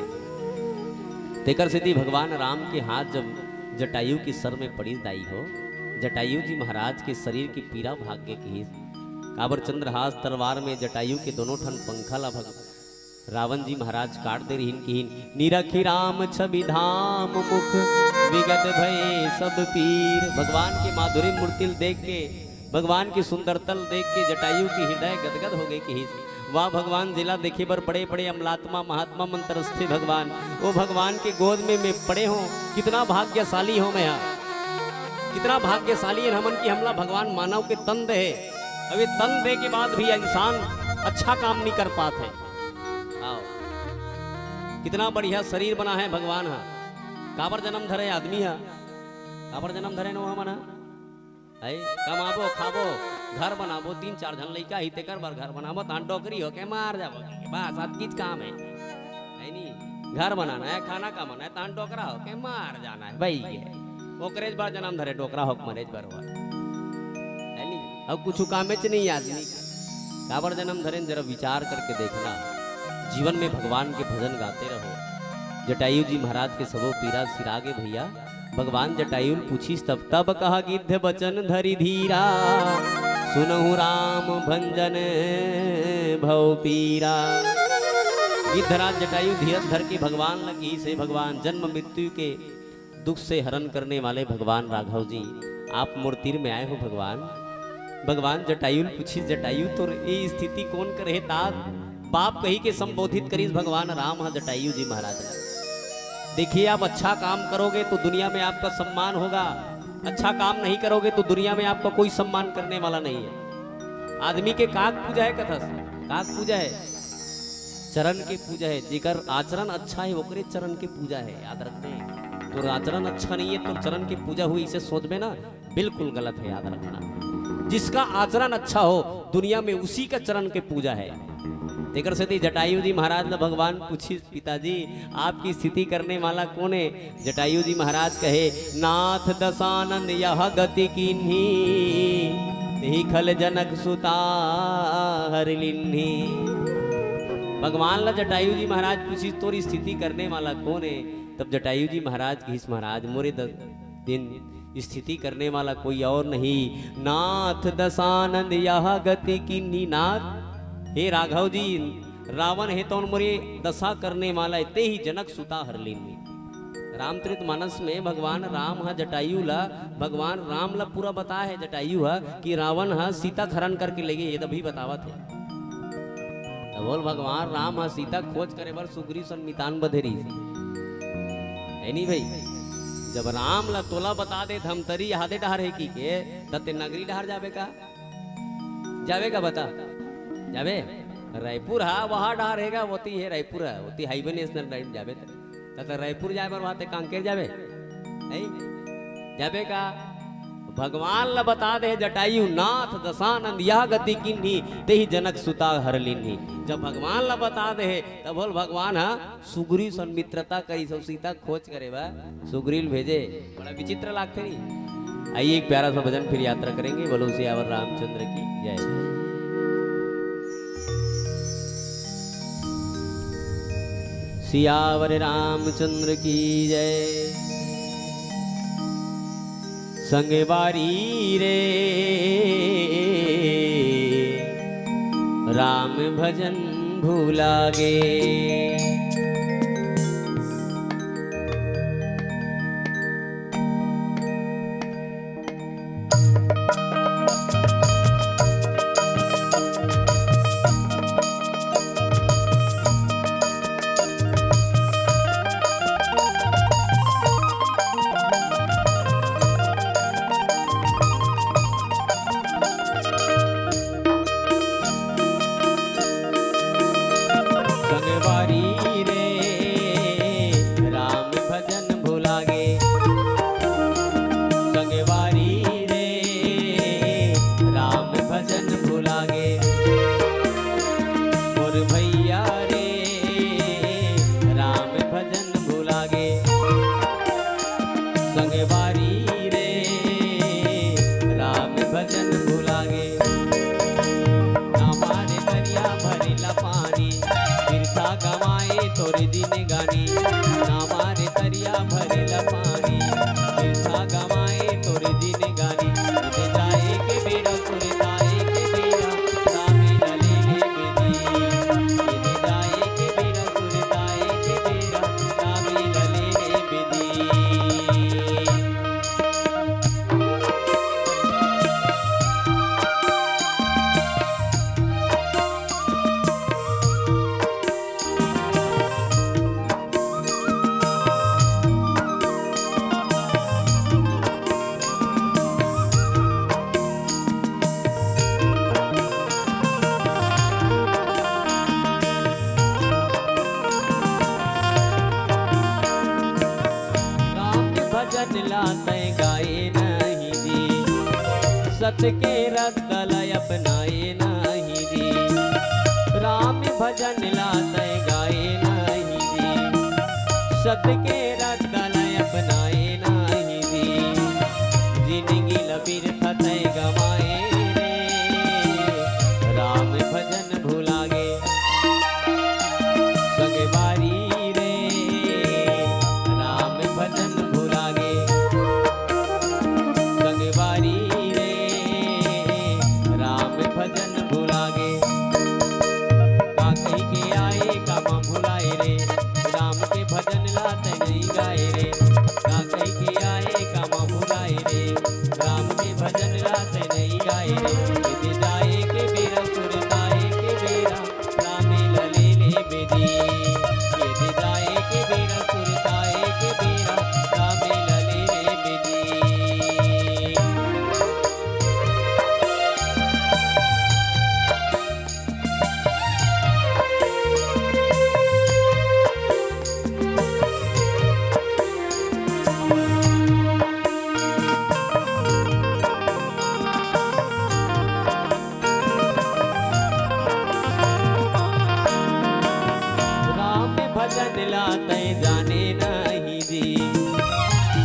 S1: तेकर सिद्धि भगवान राम के हाथ जब जटायु की सर में पड़ी दाई हो, जटायु जी महाराज के शरीर की पीड़ा भाग्य की काबर चंद्रहास तलवार में जटायु के दोनों ठन पंखा ला रावण जी महाराज काट दे रही की निरखी राम छवि धाम मुख विगत भय सब पीर। भगवान की माधुरी मूर्ति देख के, भगवान की सुंदरतल देख के जटायु की हृदय गदगद हो गई कि वाह भगवान जिला देखे बर बड़े बड़े अमलात्मा महात्मा मंत्रस्थे भगवान, वो भगवान के गोद में मैं पड़े हो, कितना भाग्यशाली हो मैं, कितना भाग्यशाली है हमन की हमला भगवान मानव के तन दे। अभी तन दे के बाद भी इंसान अच्छा काम नहीं कर पाते। आओ कितना बढ़िया शरीर बना है भगवान हा, काबर जन्म धरे आदमी हा, काबर जन्म धरे नो मना है, कमाबो खाबो घर बनाबो 3-4 जन लइका ही तेकर बार घर बनाबो तान डोकरी हो के मार जाबो बस आज किच काम है नहीं। घर बनाना है, खाना कमाना है, तान डोकरा हो के मार जाना है भाई ये ओकरेज बार जन्म धरे डोकरा हो मरेज बार हुआ है नहीं। अब कुछ कामे च नहीं आदमी काबर जन्म धरे जरा विचार करके देखना, जीवन में भगवान के भजन गाते रहो। जटायु जी महाराज के सबो पीरा सिरागे भैया, भगवान जटायु पूछीस तब कहा गिद्ध बचन धरी धीरा, सुनहु राम भंजन भव पीरा। गिद्धराज जटायु धीरज धर के भगवान लगी से भगवान जन्म मृत्यु के दुख से हरण करने वाले भगवान राघव जी आप मूर्ति में आए हो भगवान। भगवान जटायु पूछी जटायु तो ये स्थिति कौन करे तात बाप कही के संबोधित करीस भगवान राम हा जटायु जी महाराज। देखिए आप अच्छा काम करोगे तो दुनिया में आपका सम्मान होगा, अच्छा काम नहीं करोगे तो दुनिया में आपका कोई सम्मान करने वाला नहीं है। आदमी के काक पूजा है कथा, काक पूजा है चरण के पूजा है, जेकर आचरण अच्छा है ओकरे चरण के पूजा है। याद रखते हैं तो आचरण अच्छा नहीं है तो चरण की पूजा हुई इसे सोच में ना बिल्कुल गलत है। याद रखना जिसका आचरण अच्छा हो दुनिया में उसी का चरण के पूजा है। तेकर से जटायु जी महाराज ने भगवान पूछी पिताजी आपकी स्थिति करने वाला कौन है। जटायु जी महाराज कहे नाथ दशानंद यह गति कीन्ही खल जनक सुता हर लिन्ही। भगवान ला जटायु जी महाराज पूछी तोरी स्थिति करने वाला कौन है। तब जटायु जी महाराज की महाराज मोरे दिन स्थिति करने वाला कोई और नहीं, नाथ दशानंद यह गति कीन्ही। नाथ हे राघव जी रावण है तो मोरे दशा करने वाला ते ही जनक सुता हर लीनी। रामचरित मानस में भगवान राम हा जटायु ला भगवान राम ला पूरा बताया है जटायु हा कि रावण हा सीता खरण करके ले गए, ये तभी बतावत है। बोल भगवान राम हा सीता खोज करे बर सुग्रीव सन मितान बधेरी है नहीं भाई। जब राम ला तोला बता दे हम तरी हादे डहर है की के तते नगरी डहर जावे का, जावे का बता जावे। रायपुर हा वहाँ डहर हैगा वोती है रायपुर है वोती हाईवे नेशनल राइड जावे तते रायपुर जाए पर वहाँ कांकेर जावे नहीं जावे का। भगवान ला बता दे जटायु नाथ दशानंद यह गति किन्ही तेहि जनक सुता हर लिन्ही। जब भगवान ला बता दे तब बोल भगवान हा सुग्रीव सन मित्रता करी सब सीता खोज करे बा सुग्रीव भेजे, बड़ा विचित्र लागते नहीं। आइए एक प्यारा सा भजन फिर यात्रा करेंगे। बोलो सियावर रामचंद्र की जय। सियावर रामचंद्र की जय। संगे बारी रे राम भजन भूला गे। तोरे दिन गानी ना मारे तरिया भरेला पानी बिरसा गवाए तोरे दिन गानी उदे जाए के बेरा सुरताए के बेरा रामे लले ले बेदी उदे जाए के बेरा सुरताए के बेरा रामे लले ले बेदी। लाते गाए नहीं दी सत के रत्तल अपनाए नहीं दी। राम भजन लाते गाए नहीं दी सत के रत्तल अपनाए नहीं दी। जिंदगी लबीर फते गवाए रे राम भजन भुला गे संग बारी रे राम भजन भुला गे संगवारी रे राम भजन भुला गे। का कही के आए कामा भुलाए रे राम के भजन लाते नहीं गाए रे। का कही के आए कामा भुलाए रे राम के भजन लाते नहीं गाए रे। यदि जाए के बेरा सुरताए के बेरा रामे लले ले बेदी यदि जाए के बेरा सुरताए के बेरा रामे लले ले बेदी। भजन लाते जाने नहीं दी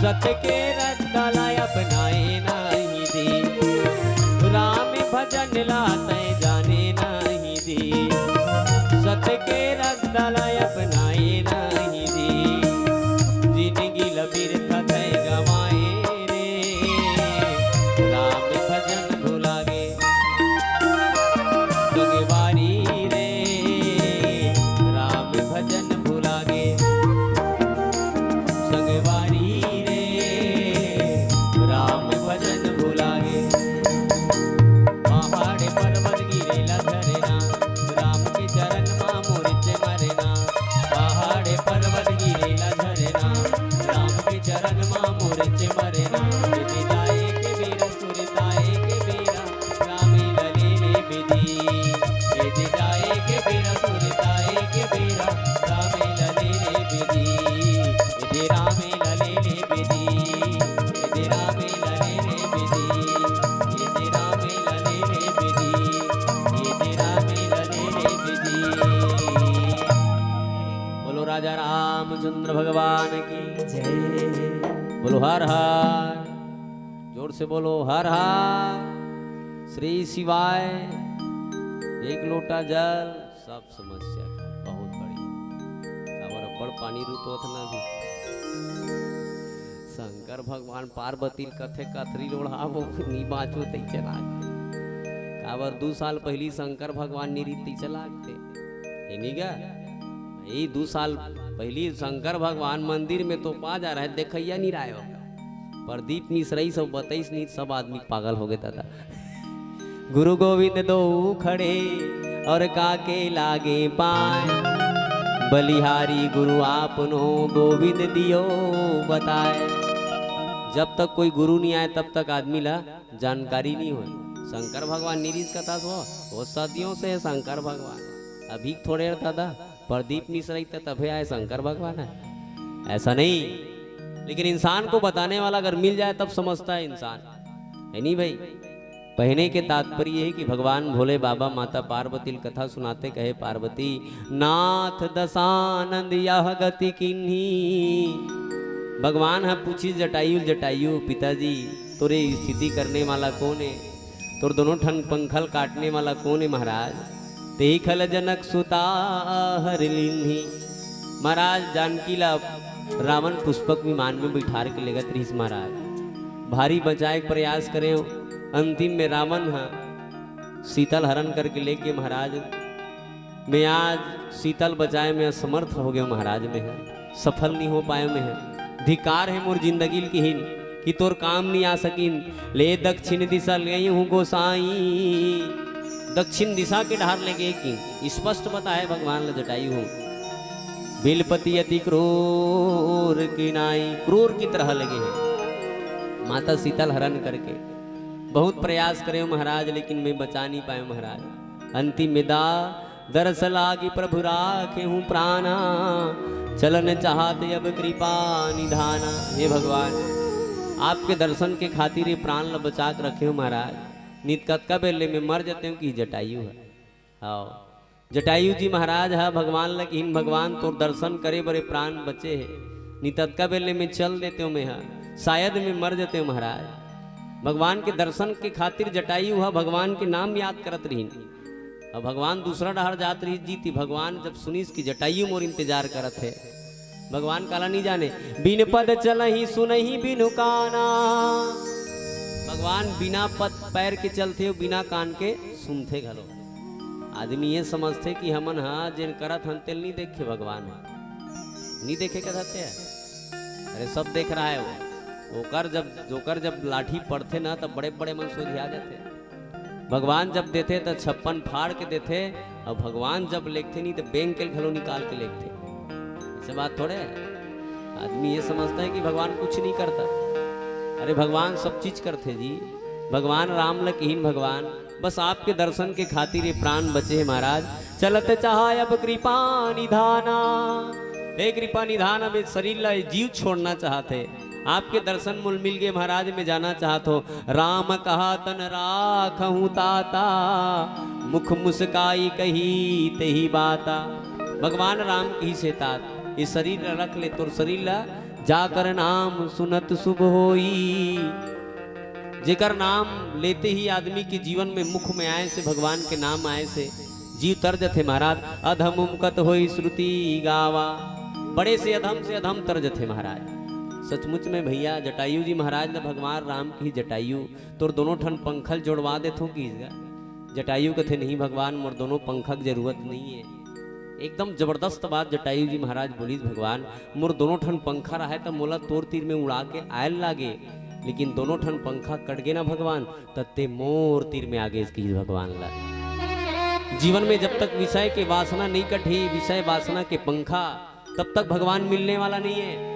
S1: सत के रत्तल अपनाए नहीं दी। राम भजन लाते जाने नहीं दी सत के रत्तल अपनाए नहीं दी। जिंदगी लबीर फते गवाए रे राम भजन भुला गे संगवारी रे राम भजन भुला गे संगवारी रे राम भजन भुला गे। पहाड़ पर्वत गिरेला झरना राम के चरण मा मूर्छ मरना रामचंद्र भगवान की जय। बोलो हर हर, जोर से बोलो हर हर श्री शिवाय। एक लोटा जल सब समस्या का बहुत बढ़िया। अब बड़ पानी रुतोत ना भी शंकर भगवान पार्वती कथे कथरी लोढ़ावो नी बाँचो तै चला काबर 2 साल पहली शंकर भगवान निरीति चलाते का यही 2 साल पहली शंकर भगवान मंदिर में तो पा जा रहे देखैया नहीं रहा होगा। प्रदीप मिश्रई सब 22 नहीं सब आदमी पागल हो गए दादा। गुरु गोविंद दो खड़े और काके लागे पाए, बलिहारी गुरु आपनो गोविंद दियो बताए। जब तक कोई गुरु नहीं आए तब तक आदमी ला जानकारी नहीं हो। शंकर भगवान निरीज कथा वो सदियों से है शंकर भगवान। अभी थोड़े दादा प्रदीप मिश्र तभी आए शंकर भगवान है ऐसा नहीं। लेकिन इंसान को बताने वाला अगर मिल जाए तब समझता है इंसान, है नहीं भाई। कहने के तात्पर्य है कि भगवान भोले बाबा माता पार्वती कथा सुनाते कहे पार्वती नाथ दशानंद यह गति किन्ही। भगवान है पूछी जटायु जटायु पिताजी तोरे स्थिति करने वाला कौन है, तोर दोनों ठन पंखल काटने वाला कौन है महाराज। देखल जनक सुता हर लिन्ही। महाराज जानकी ला रावण पुष्पक विमान में बिठार के लेगत रहीस महाराज। भारी बचाए के प्रयास करे अंतिम में रावण है शीतल हरण करके लेके महाराज मैं आज शीतल बचाए में असमर्थ हो गए महाराज में है सफल नहीं हो पाए में है। धिकार है मोर जिंदगी की हिन कि तोर काम नहीं आ सकिन। ले दक्षिण दिशा ले हूँ गोसाई। दक्षिण दिशा के ढार ले गए कि स्पष्ट बताए भगवान ल जटायु हूँ। बिलपति अति क्रूर की नाई क्रूर की तरह लगे हैं माता शीतल हरण करके बहुत प्रयास करे महाराज लेकिन मैं बचा नहीं पाए महाराज। अंतिम में दा दरस लागी प्रभु राखे हूँ प्राणा चलन चाहते अब कृपा निधाना। हे भगवान आपके दर्शन के खातिर ये प्राण ल बचा के रखे हो महाराज। नित कतका बेले में मर जाते हो कि जटायु है। आओ जटायु जी महाराज है भगवान लगिन भगवान तो दर्शन करे बड़े प्राण बचे है। नितका बेले में चल देते हो मैं शायद में मर जाते हो महाराज। भगवान के दर्शन के खातिर जटायु है भगवान के नाम याद करत रही। अब भगवान दूसरा डहर जात रही जीती। भगवान जब सुनीस की जटायु मोर इंतजार करत है भगवान काला नहीं जाने बिन पद चलही सुनही बिनु काना। भगवान बिना पद पैर के चलते हो बिना कान के सुनते घलो। आदमी ये समझते कि हमन हाँ जिन करत हन तेल नहीं देखे भगवान नहीं देखे कहते हैं। अरे सब देख रहा है वो जोकर जब लाठी पड़ते ना तब बड़े बड़े मन सोझिया जाते। भगवान जब देते तो 56 फाड़ के देते और भगवान जब लेखते नहीं तो बैंक के घलो निकाल के लेखते। ऐसे बात थोड़े आदमी ये समझता है कि भगवान कुछ नहीं करता। अरे भगवान सब चीज करते जी। भगवान राम लकीन भगवान बस आपके दर्शन के खातिर ये प्राण बचे हैं महाराज। चलत चाह अब कृपा निधाना। हे कृपा निधान अब शरीर ला जीव छोड़ना चाहते आपके दर्शन मूल मिल गए महाराज में जाना चाहत हो। राम कहा तन राखहूँ ताता मुख मुस्काई कही तेही बाता। भगवान राम की से तात ये शरीर रख ले तो शरीर ला जाकर नाम सुनत शुभ होई। जेकर नाम लेते ही आदमी के जीवन में मुख में आए से भगवान के नाम आए से जीव तर्ज थे महाराज। अधम उमकत होई श्रुति गावा। बड़े से अधम तर्ज थे महाराज। सचमुच में भैया जटायु जी महाराज ने भगवान राम की जटायु तो दोनों ठन पंखल जोड़वा दे थो कि जटायु कथे नहीं भगवान मोर दोनों पंखक जरूरत नहीं है। एकदम जबरदस्त बात जटायु जी महाराज बोली भगवान मोर दोनों ठन पंखा रहा तो मोला तोर तीर में उड़ा के आयल लागे लेकिन दोनों ठन पंखा कट गए ना भगवान तत्ते मोर तीर में आगे इसकी भगवान ला। जीवन में जब तक विषय के वासना नहीं कटी विषय वासना के पंखा तब तक भगवान मिलने वाला नहीं है।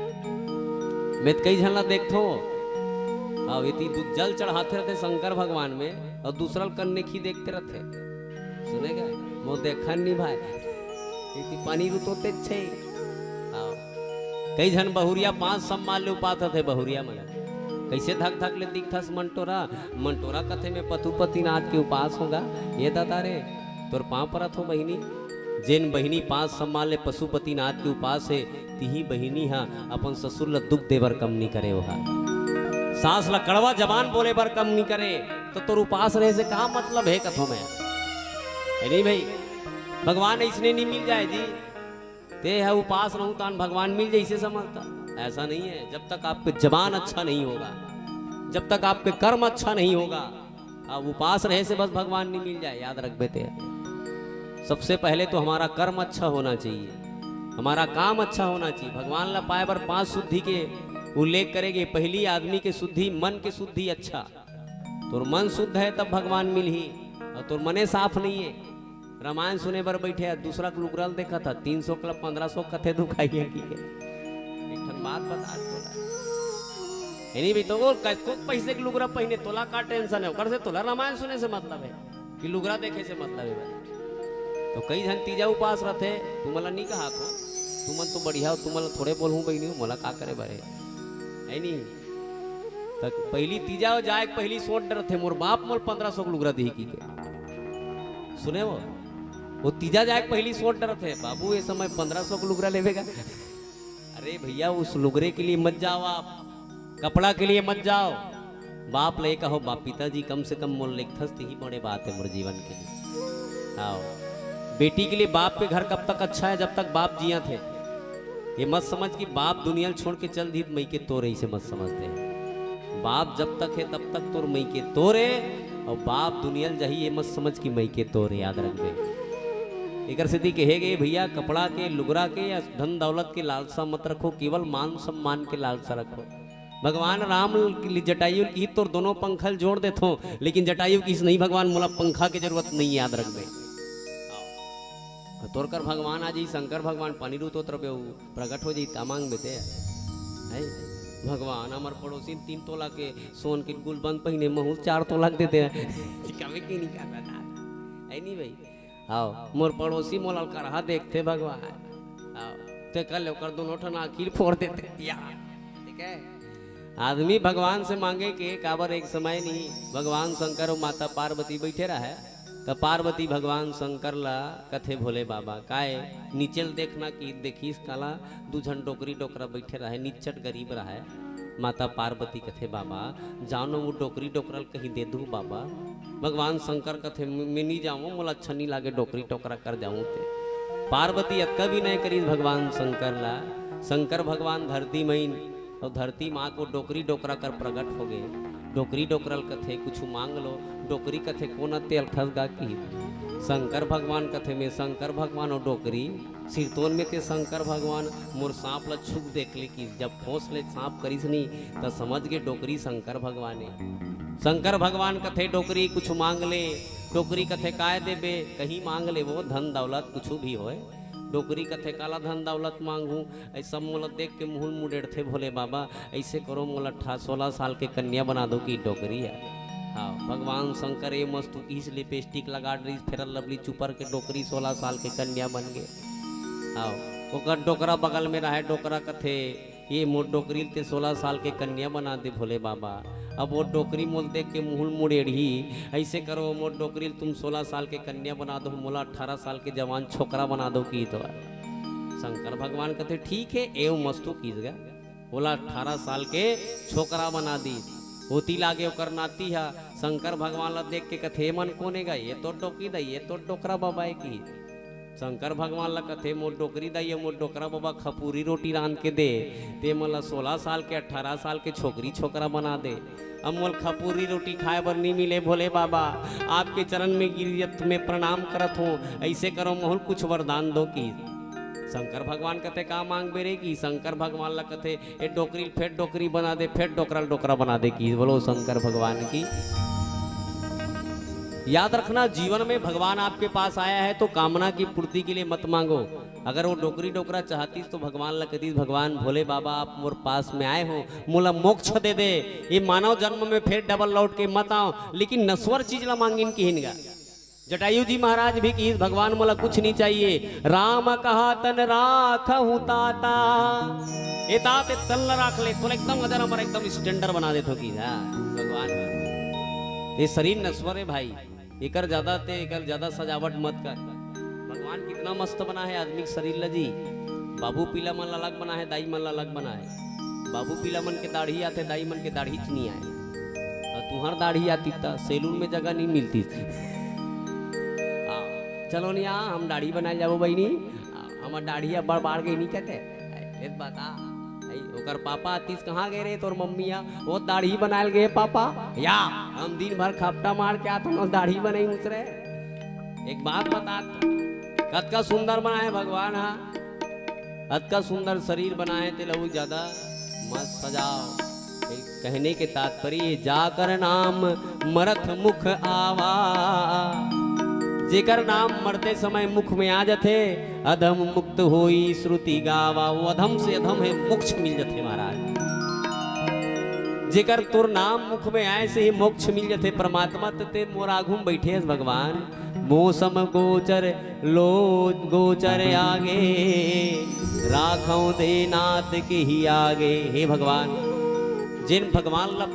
S1: मैं कई झलना देखो अब इतनी जल चढ़ाते रहते शंकर भगवान में और दूसरा कन्ने खी देखते रहते सुनेगा वो देखा नहीं भाई इतनी पानी रुतोते छे। कई झन बहुरिया 5 सम्मान ले उपात थे बहुरिया मन कैसे धक धक ले दिखथस मंटोरा कथे में पतुपति नाथ के उपास होगा ये दादा रे तोर पाँव परत हो बहिनी जेन बहिनी पास सम्मान ले पशुपति नाथ के उपास है तिही बहिनी हा अपन ससुर ल दुख देवर कम नहीं करे वहा सास ला कड़वा जबान बोले बर कम नहीं करे तो तोर उपास रहे से कहा मतलब है कथों में है नहीं भाई। भगवान इसने नहीं मिल जाए जी ते है उपास रहूं तान भगवान मिल जाए इसे समझता ऐसा नहीं है। जब तक आपके जबान अच्छा नहीं होगा जब तक आपके कर्म अच्छा नहीं होगा आप उपास रहे से बस भगवान नहीं मिल जाए याद रख बेटे। सबसे पहले तो हमारा कर्म अच्छा होना चाहिए हमारा काम अच्छा होना चाहिए। भगवान ला पाए बर 5 शुद्धि के उल्लेख करेंगे। पहली आदमी के शुद्धि मन के शुद्धि अच्छा तो मन शुद्ध है तब भगवान मिल ही और तो मने साफ नहीं है। रामायण सुने बर बैठे दूसरा लुगरल देखा था 300 क्लब 1500 कथे दुखाई है की एक बात बता नहीं भी तो वो पैसे के लुगरा पहने तोला का टेंशन है कर से तोला रामायण सुने से मतलब है कि लुगरा देखे से मतलब है। तो कई जन तीजा उपास रहते तू मला नहीं कहा को तू मन तो बढ़िया तू मला थोड़े बोलूं बहनी मला का करे बरे है नहीं तक पहली तीजा जाए पहली सोट डर थे मोर बाप मोल 1500 के लुगरा दी की के सुने वो तीजा जाए पहली सोट डर थे बाबू ये समय 1500 के लुगरा लेवेगा। अरे भैया उस लुगरे के लिए मत जाओ आप कपड़ा के लिए मत जाओ बाप ले कहो बाप पिताजी कम से कम मोल लेख ही बड़े बात है मोर जीवन के लिए। आओ बेटी के लिए बाप के घर कब तक अच्छा है जब तक बाप जिया थे। ये मत समझ कि बाप दुनिया छोड़ के चल दी मई के तोरे से मत समझते हैं। बाप जब तक है तब तक तोर मई के तोरे और बाप दुनिया जही ये मत समझ कि मई के तोरे याद रख दे। एक सिद्धि कहे गए भैया कपड़ा के लुगरा के या धन दौलत के लालसा मत रखो केवल मान सम्मान के लालसा रखो। भगवान राम जटायु की तोर दोनों पंखल जोड़ देते लेकिन जटायु की नहीं भगवान मोला पंखा की जरूरत नहीं याद रख दे। तोरकर भगवान आज ही शंकर भगवान पानी रू तो प्रकट हो जाई का मांग बेते है भगवान हमार पड़ोसी 3 तोला के सोन के गुलबंद पहने महू 4 तोला देते हैं कभी की नहीं कर रहा है नहीं भाई। आओ मोर पड़ोसी मोला करहा देखते भगवान आओ ते कल कर दोनों ठन आखिर फोड़ देते यार ठीक है। आदमी भगवान से मांगे कि काबर एक समय नहीं भगवान शंकर और माता पार्वती बैठे रहे तो पार्वती भगवान शंकर ला कथे भोले बाबा काए नीचल देखना कि देखीस काला 2 जन डोकरी डोकरा बैठे रहे निचट गरीब रहे। माता पार्वती कथे बाबा जानो वो डोकरी डोकरल कहीं दे दूँ बाबा। भगवान शंकर कथे मैं नहीं जाऊँ मोला अच्छा नहीं लागे डोकरी टोकरा कर जाऊँ ते। पार्वती अक्का भी नहीं करी भगवान शंकर ला। शंकर भगवान धरती मईन और धरती माँ को डोकरी डोकरा कर प्रकट हो गए। डोकरी डोकरल कथे कुछ मांग लो डोकरी कथे कोना तेल खसगा की शंकर भगवान कथे में शंकर भगवान और डोकरी सिरतोन में ते शंकर भगवान मोर सांप ला छुप देख ले कि जब फोस ले सांप करीस नहीं तो समझ गए डोकरी शंकर भगवान है। शंकर भगवान कथे डोकरी कुछ मांग ले डोकरी कथे काय देबे कहीं मांग ले वो धन दौलत कुछ भी होए। डोकरी कथे काला धन दौलत मांगू ऐसा मोला देख के मुहुल मुडेर थे भोले बाबा ऐसे करो मोला 16 साल के कन्या बना दो कि डोकरी है। हाँ भगवान शंकर ये मस्त इस लिपस्टिक लगा ड्री फेरल लवली चुपर के डोकरी 16 साल के कन्या बन गए। हाँ ओकर डोकरा बगल में रहे डोकरा कथे ये मोर डोकरी ते 16 साल के कन्या बना दे भोले बाबा। अब वो डोकरी मोल देख के मुहुल मुड़ेड़ी ऐसे करो मोर डोकरी तुम 16 साल के कन्या बना दो मोला 18 साल के जवान छोकरा बना दो की तो शंकर भगवान कहते ठीक है एवं मस्तु कीज गया बोला 18 साल के छोकरा बना दी होती लागे ओकर नाती है। शंकर भगवान ला देख के कथे मन कोने गए ये तो डोकी दी ये तो डोकरा बाबाए की। शंकर भगवान ला कथे मोर डोकरी दी मोर डोकरा बाबा खपूरी रोटी रांध के दे ते मला 16 साल के 18 साल के छोकरी छोकरा बना दे। अब मोल खपूरी रोटी खाए बर नहीं मिले भोले बाबा आपके चरण में गिर तुम्हें प्रणाम करत हूँ ऐसे करो मोहल कुछ वरदान दो की। शंकर भगवान कथे का मांग बेरे की शंकर भगवान ला कथे ए डोकरी फेट डोकरी बना दे फेट डोकरा डोकरा बना दे की। बोलो शंकर भगवान की। याद रखना जीवन में भगवान आपके पास आया है तो कामना की पूर्ति के लिए मत मांगो। अगर वो डोकरी डोकरा चाहती तो भगवान ला कदी भगवान भोले बाबा आप मोर पास में आए हो मोला मोक्ष दे दे ये मानव जन्म में फिर डबल लौट के मत आओ। लेकिन नस्वर चीज ला मांगिन की हिनगा जटायु जी महाराज भी की भगवान मोला कुछ नहीं चाहिए राम कहा तन राख ताता ए तात तन ला राख ले तो एकदम अदर हमारा एकदम स्टैंडर्ड बना दे तो की भगवान ये शरीर नस्वर है भाई एकर ज्यादा सजावट मत कर। भगवान कितना मस्त बना है आदमी का शरीर लजी। बाबू पीला मन अलग बना है, दाई मन अलग बना है। बाबू पीला मन के दाढ़ी आते, दाई मन के दाढ़ी नहीं आए। और तुम्हार दाढ़ी आती था सैलून में जगह नहीं मिलती थी। चलो नहीं हम दाढ़ी बनाए जाबो बहनी, हमार दाढ़ी बढ़ बढ़ गई नहीं कहते बता। ओकर पापा आतीस कहाँ गए रे तोर मम्मिया, वो दाढ़ी बनाए गए पापा या हम दिन भर खपटा मार के आते हम दाढ़ी बनाई उसरे। एक बात बता, कद का सुंदर बना है भगवान, हाँ कद का सुंदर शरीर बना है तेलहू ज्यादा मस्त सजाओ। कहने के तात्पर्य जाकर नाम मरथ मुख आवा, जेकर नाम मरते समय मुख में आ जाते अधम मुक्त होई श्रुति गावा। वो अधम से अधम है मोक्ष मिल जाते महाराज। जेकर तोर नाम मुख में आए से ही मोक्ष मिल जाते। परमात्मा ते मोर आघुम बैठे है भगवान, मौसम गोचर लो गोचर आगे, राखों दे नाथ के ही आगे। हे भगवान, जिन भगवान ला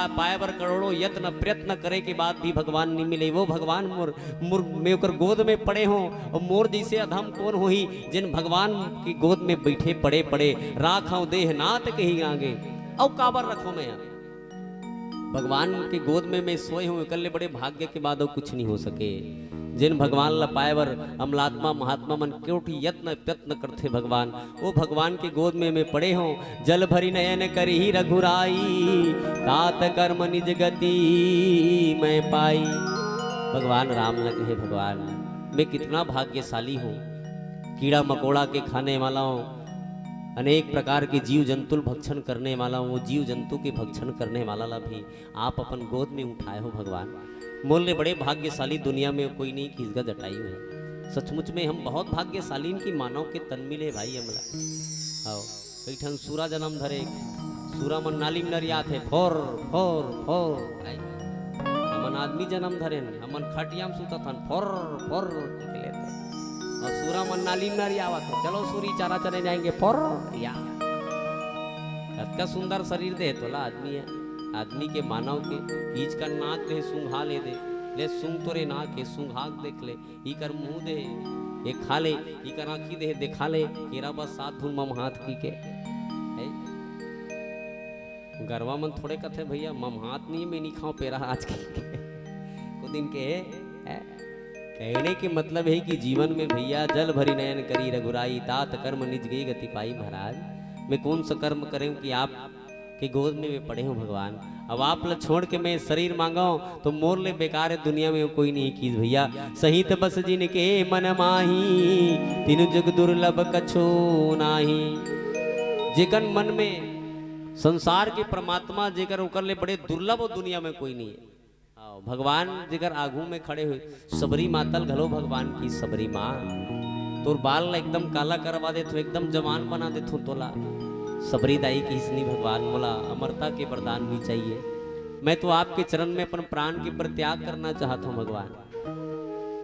S1: पाए बर करोड़ों यत्न प्रयत्न करे के बाद भी भगवान नहीं मिले, वो भगवान मोर में ओकर गोद में पड़े हों। और मोर जैसे अधम कौन हो ही जिन भगवान की गोद में बैठे पड़े पड़े, राखों देह नाथ के ही आगे। और काबर रखो मैं भगवान के गोद में मैं सोए हूँ, इकल्ले बड़े भाग्य के बाद और कुछ नहीं हो सके। जिन भगवान ला पाएवर अमलात्मा महात्मा मन क्योंकि यत्न प्रयत्न करते भगवान, वो भगवान के गोद में मैं पड़े हों। जल भरी नयन करी रघुराई, तात कर्म निज गति मैं पाई। भगवान राम ने कहे भगवान मैं कितना भाग्यशाली हूँ, कीड़ा मकोड़ा के खाने वाला हूँ, अनेक प्रकार के जीव जंतु भक्षण करने वाला हूँ। वो जीव जंतु के भक्षण करने वाला ला भी आप अपन गोद में उठाए हो भगवान। मोल बड़े भाग्यशाली, दुनिया में कोई नहीं किसका जटाई है। सचमुच में हम बहुत भाग्यशाली की मानव के तन मिले भाई हमला। आओ कई ठन सूरा जन्म धरे, सूरा मन नाली में नरियात है फोर फोर फोर। हमन आदमी जन्म धरे, हमन खटिया में सुता थन फोर फोर निकले थे। और सूरा मन नाली में नरियावत है, चलो सूरी चारा चले जाएंगे फोर या। इतना सुंदर शरीर दे तोला आदमी है, आदमी के मानव के बीच का नाक दे सूंघा ले दे, ले सूंघ तोरे नाक के सूंघाक देख ले, ई कर मुंह दे एक खा ले, ई कर आँखी दे देखा ले, केरा बस साथ धुन मम हाथ की के गरवा मन थोड़े कथे भैया मम हाथ नहीं मैं नहीं खाओ पेरा आज के को दिन के है। कहने के मतलब है कि जीवन में भैया जल भरी नयन करी रघुराई, तात कर्म निज गई गति पाई। महाराज मैं कौन सा कर्म करें कि आप के गोद में मैं पड़े हूँ भगवान। अब आप ल छोड़ के मैं शरीर मांगा तो मोर ले बेकार है, दुनिया में कोई नहीं कीज भैया। सहित बस जिनके मन माही, तीन जुग दुर्लभ कछो नाही। जेकन मन में संसार के परमात्मा जेकर ओकर ले बड़े दुर्लभ हो, दुनिया में कोई नहीं है। भगवान जेकर आगू में खड़े हुए सबरी मातल घलो भगवान की सबरी माँ, तोर बाल ला एकदम काला करवा दे तो एकदम जवान बना दे तोला। सबरी दाई की इसनी भगवान मोला अमरता के वरदान भी चाहिए। मैं तो आपके चरण में अपन प्राण के परित्याग करना चाहता हूँ भगवान।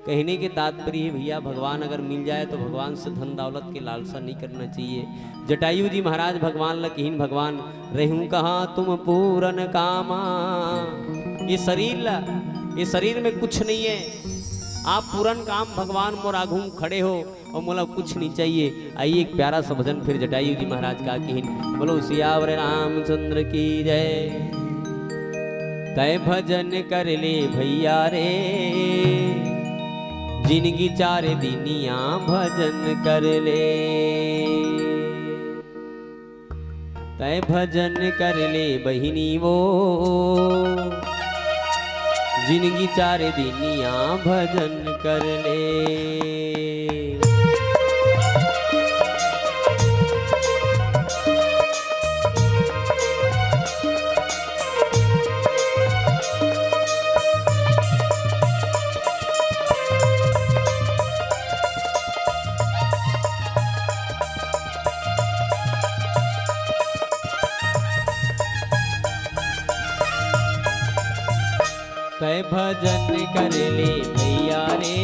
S1: कहने के तात्पर्य है भैया भगवान अगर मिल जाए तो भगवान से धन दौलत के लालसा नहीं करना चाहिए। जटायु जी महाराज भगवान लकीन भगवान रहूं कहाँ तुम पूरन कामा। ये शरीर में कुछ नहीं है, आप पूरन काम भगवान मोर आघूम खड़े हो और मोला कुछ नहीं चाहिए। आइए एक प्यारा सा भजन फिर जटायु जी महाराज का की बोलो सियावर रामचंद्र की जय। तय भजन कर ले भैया रे, जिनकी चार दिनिया भजन कर ले। तय भजन कर ले बहिनी वो, जिनकी चार दिनिया भजन कर ले। तय भजन कर ले भैया रे,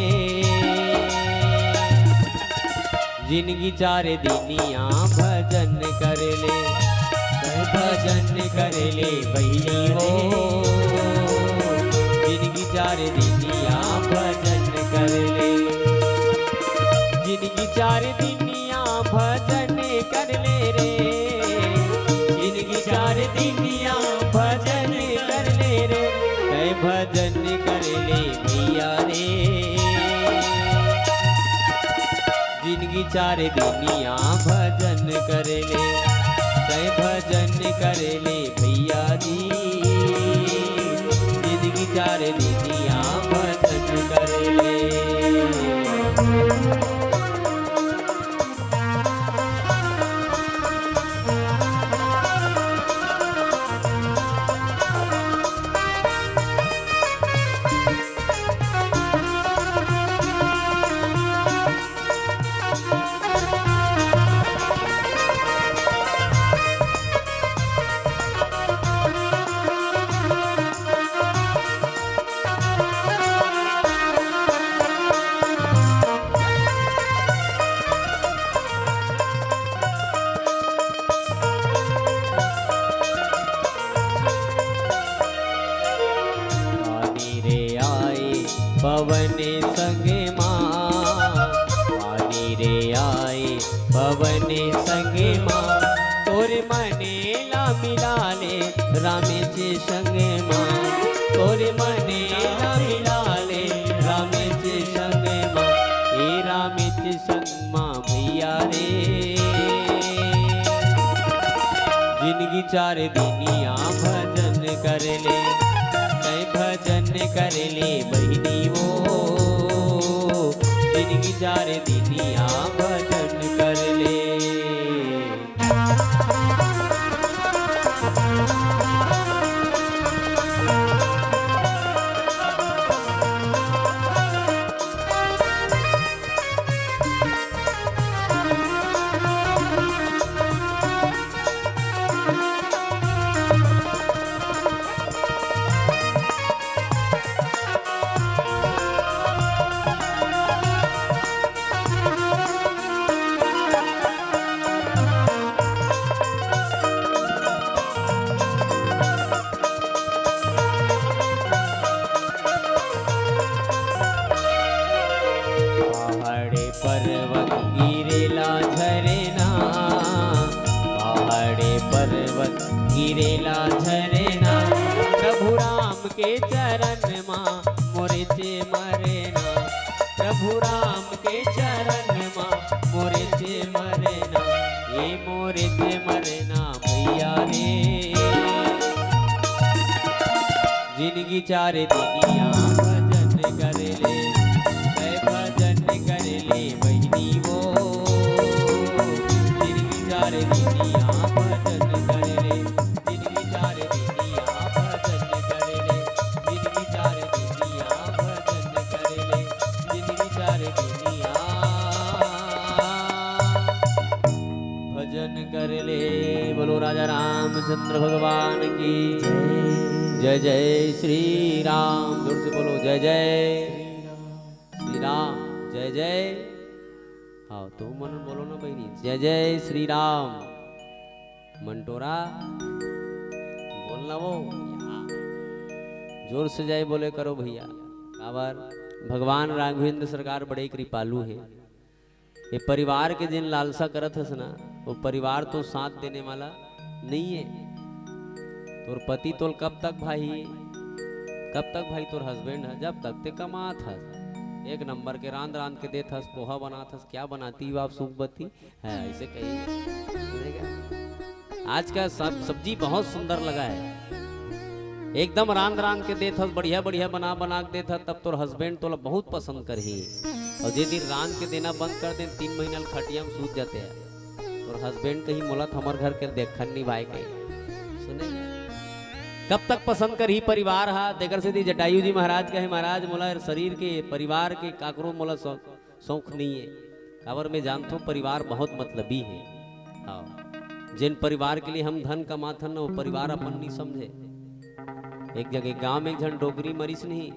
S1: जिनकी चार दिनिया भजन कर ले। तय भजन कर ले भैया रे, जिनकी चार दिनिया भजन कर ले। जिंदगी चार दिनिया भजन कर ले, कई भजन कर ले भैया जी, जिंदगी चार दिनिया भजन कर ले। पवन संग माँ पानी रे आए, पवन संग माँ तोरे मने ला मिला ले, रामे के संग माँ तोरे मने ला मिला ले, रामे के संग माँ ए रामे के संग माँ भैया रे, जिंदगी चार दिनिया भजन कर ले, भजन कर ले बहिनी वो, जिंदगी चार दिनिया भजन कर ले। पर्वत गिरेला झरना, पहाड़े पर्वत गिरेला झरना, प्रभु राम के चरण माँ मोरे से मरना, प्रभु राम के चरण माँ मोरे से मरना, ये मोरे से मरना भैया रे, जिंदगी चार दिनिया भजन कर ले, भजन कर ले बहिनी वो, जिंदगी चार दिनिया भजन कर ले, जिंदगी चार दिनिया भजन कर ले, जिंदगी चार दिनिया भजन कर ले, जिंदगी चार दिनिया भजन कर ले। बोलो राजा रामचंद्र भगवान की जय, जय श्री राम, जोर से बोलो जय जय श्री राम, जय जय। हाँ तुम मन बोलो ना बहनी, जय जय श्री राम। मंटोरा बोलना वो जोर से जय बोले करो भैया। काबर भगवान राघवेंद्र सरकार बड़े कृपालु हैं। ये परिवार के जिन लालसा करत हस ना, वो परिवार तो साथ देने वाला नहीं है। तोर पति तोल कब तक भाई, कब तक भाई तोर हस्बैंड है, जब तक ते कमात हस, एक नंबर के रांध रांध के देत हस, पोहा बनात हस, क्या बनाती हो आप सूखबत्ती है ऐसे कही। आज का सब्जी बहुत सुंदर लगा है, एकदम रांध रांध के देत हस, बढ़िया बढ़िया बना बना के देत हस, तब तोर हस्बैंड तोला बहुत पसंद करही। और जे दिन रांध के देना बंद कर दे, 3 महीना खटिया में सूत जाते हैं, तोर हस्बैंड कहीं मोला हमार घर के देखन नहीं भाई कहीं सुने। कब तक पसंद कर ही परिवार हा देकर से जटायु जी महाराज कहे, महाराज मोला शरीर के परिवार के काकरो मोला शौक नहीं है। काबर में जानता हूँ परिवार बहुत मतलबी है। हाँ जिन परिवार के लिए हम धन कमाथन न, वो परिवार अपन नहीं समझे। एक जगह गांव में एक जन डोगरी मरीस नहीं,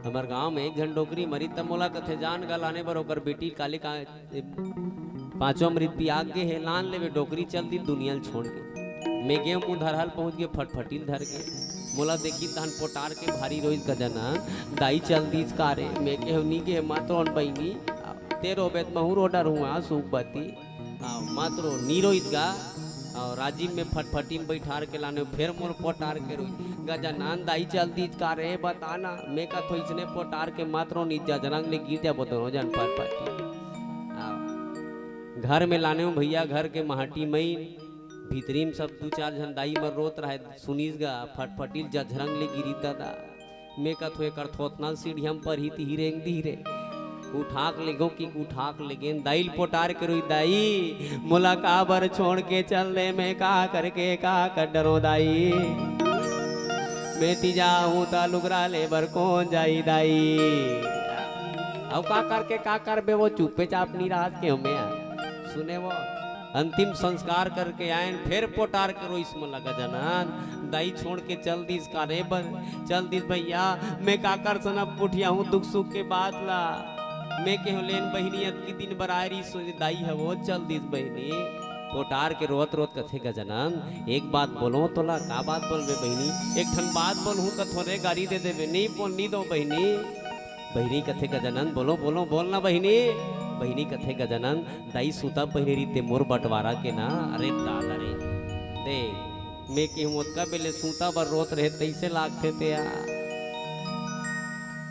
S1: हमार गांव में एक जन डोगरी मरी, तब मोला कथे जान गा लाने बर ओकर बेटी काले का 5वां मृत पियाग के है, लान लेवे डोगरी चल दी दुनिया छोड़ के। मैं गए मुँह धरहल पहुँच गए फटफटील धर के, मोला देखी तहन पोटार के भारी रोज का जना दाई चल दी कारे, मैं के नी के मात्रो बहनी तेरो बेत महू रोडर हुआ सूखबत्ती मात्रो नीरो गा और राजीव में फटफटी में बैठार के लाने, फिर मोर पोटार के रोई गजानन दाई चल दी कारे बताना, मैं का तो इसने पोटार के मात्रो नीचा जनंग ने गिर जा बतो जन फटफटी घर में लाने हो भैया, घर के महाटी मई भीतरी में सब दू चार झन दाई मर रोत रहे सुनीस गा फटफटिल झरंग ले गिरी दादा मैं कथो एक थोतना सीढ़ियम पर ही हीरेंग धीरे उठाक ले गो की उठाक ले गेन दाइल पोटार के रोई दाई मोला काबर छोड़ के चल ले मैं का करके का कर डरो दाई मैं तीजा हूँ ता लुगरा ले बर कौन जाई दाई अब का करके का कर बे वो चुपे चाप नहीं रात के हमें सुने वो अंतिम संस्कार करके आए फिर पोटार करो इसमें लगा जनन दाई छोड़ के चल दिस का रे बर चल दिस भैया मैं का कर सनब पुठिया हूँ दुख सुख के बात ला मैं केहू लेन बहनी की दिन बरारी सो दाई है वो चल दिस बहनी पोटार के रोत रोत कथे गजनन एक बात बोलो तो ला का बात बोल बे बहनी एक ठन बात बोल हूँ कथोरे गाड़ी दे दे नहीं बोल नहीं दो बहनी बहनी कथे गजनन बोलो बोलो बोलना बहनी बहनी कथे गजनन दाई सूता पहने रीते मोर बंटवारा के ना अरे दादा रे देख मैं की हिम्मत का बेले सूता बर रोत रहे तैसे लाग थे ते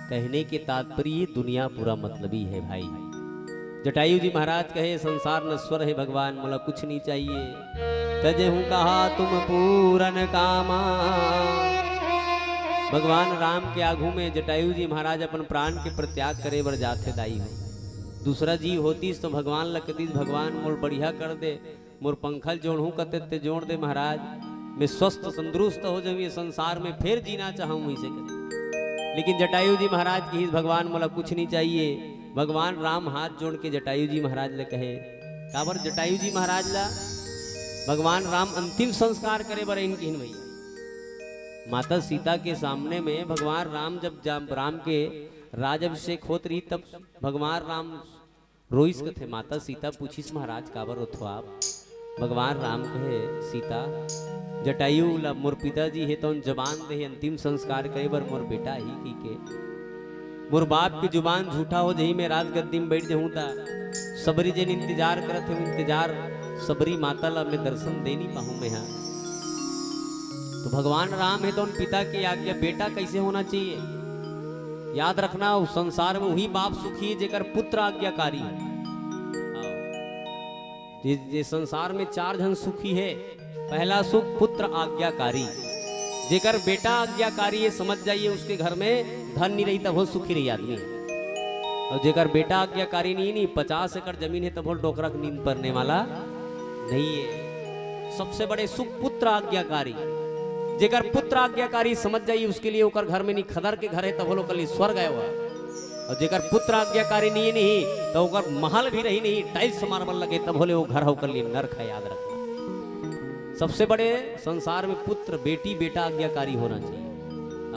S1: कहने के तात्पर्य दुनिया पूरा मतलबी है भाई। जटायु जी महाराज कहे संसार नश्वर है भगवान मोला कुछ नहीं चाहिए तजे हूँ कहा तुम पूरन कामा। भगवान राम के आगू में जटायु जी महाराज अपन प्राण के प्रत्याग करे बर जाते दाई हो दूसरा जीव होतीस तो भगवान लकतीस भगवान मोर बढ़िया कर दे मोर पंखल जोड़ हूँ कते ते जोड़ दे महाराज मैं स्वस्थ तंदुरुस्त हो जाऊँ ये संसार में फिर जीना चाहूँ इसे कर। लेकिन जटायु जी महाराज की भगवान मोला कुछ नहीं चाहिए। भगवान राम हाथ जोड़ के जटायु जी महाराज ले कहे काबर जटायु जी महाराज ला भगवान राम अंतिम संस्कार करे बर इनकी भैया माता सीता के सामने में भगवान राम जब राम के राजाभिषेक होत रही तब भगवान राम रोइस कथे माता सीता पूछिस महाराज काबर उठो आप भगवान राम कहे सीता जटायु ला मोर पिताजी है तो जबान दे अंतिम संस्कार करे बर मोर बेटा ही की के मोर बाप की जुबान झूठा हो जही मैं राज गद्दी में बैठ जाऊं ता सबरी जन इंतजार करत हूं इंतजार सबरी माता ला मैं दर्शन दे नहीं पाऊं मैं यहाँ तो भगवान राम है तो उन पिता की आज्ञा बेटा कैसे होना चाहिए। याद रखना उस संसार में वही बाप सुखी है जेकर पुत्र आज्ञाकारी है। जे संसार में चार जन सुखी है पहला सुख पुत्र आज्ञाकारी जेकर बेटा आज्ञाकारी है समझ जाइए उसके घर में धन नहीं रही तब वो सुखी रही आदमी और जेकर बेटा आज्ञाकारी नहीं 50 एकड़ जमीन है तब वो डोकरा की नींद पड़ने वाला नहीं है। सबसे बड़े सुख पुत्र आज्ञाकारी जेकर पुत्र आज्ञाकारी समझ जाइए उसके लिए ओकर घर में नहीं खदर के घर है तब वो लोग कल स्वर्ग आया हुआ और जेकर पुत्र आज्ञाकारी नहीं तो ओकर महल भी रही नहीं टाइल्स मार्बल लगे तब बोले वो घर होकर लिए नरक है। याद रखना सबसे बड़े संसार में पुत्र बेटी बेटा आज्ञाकारी होना चाहिए।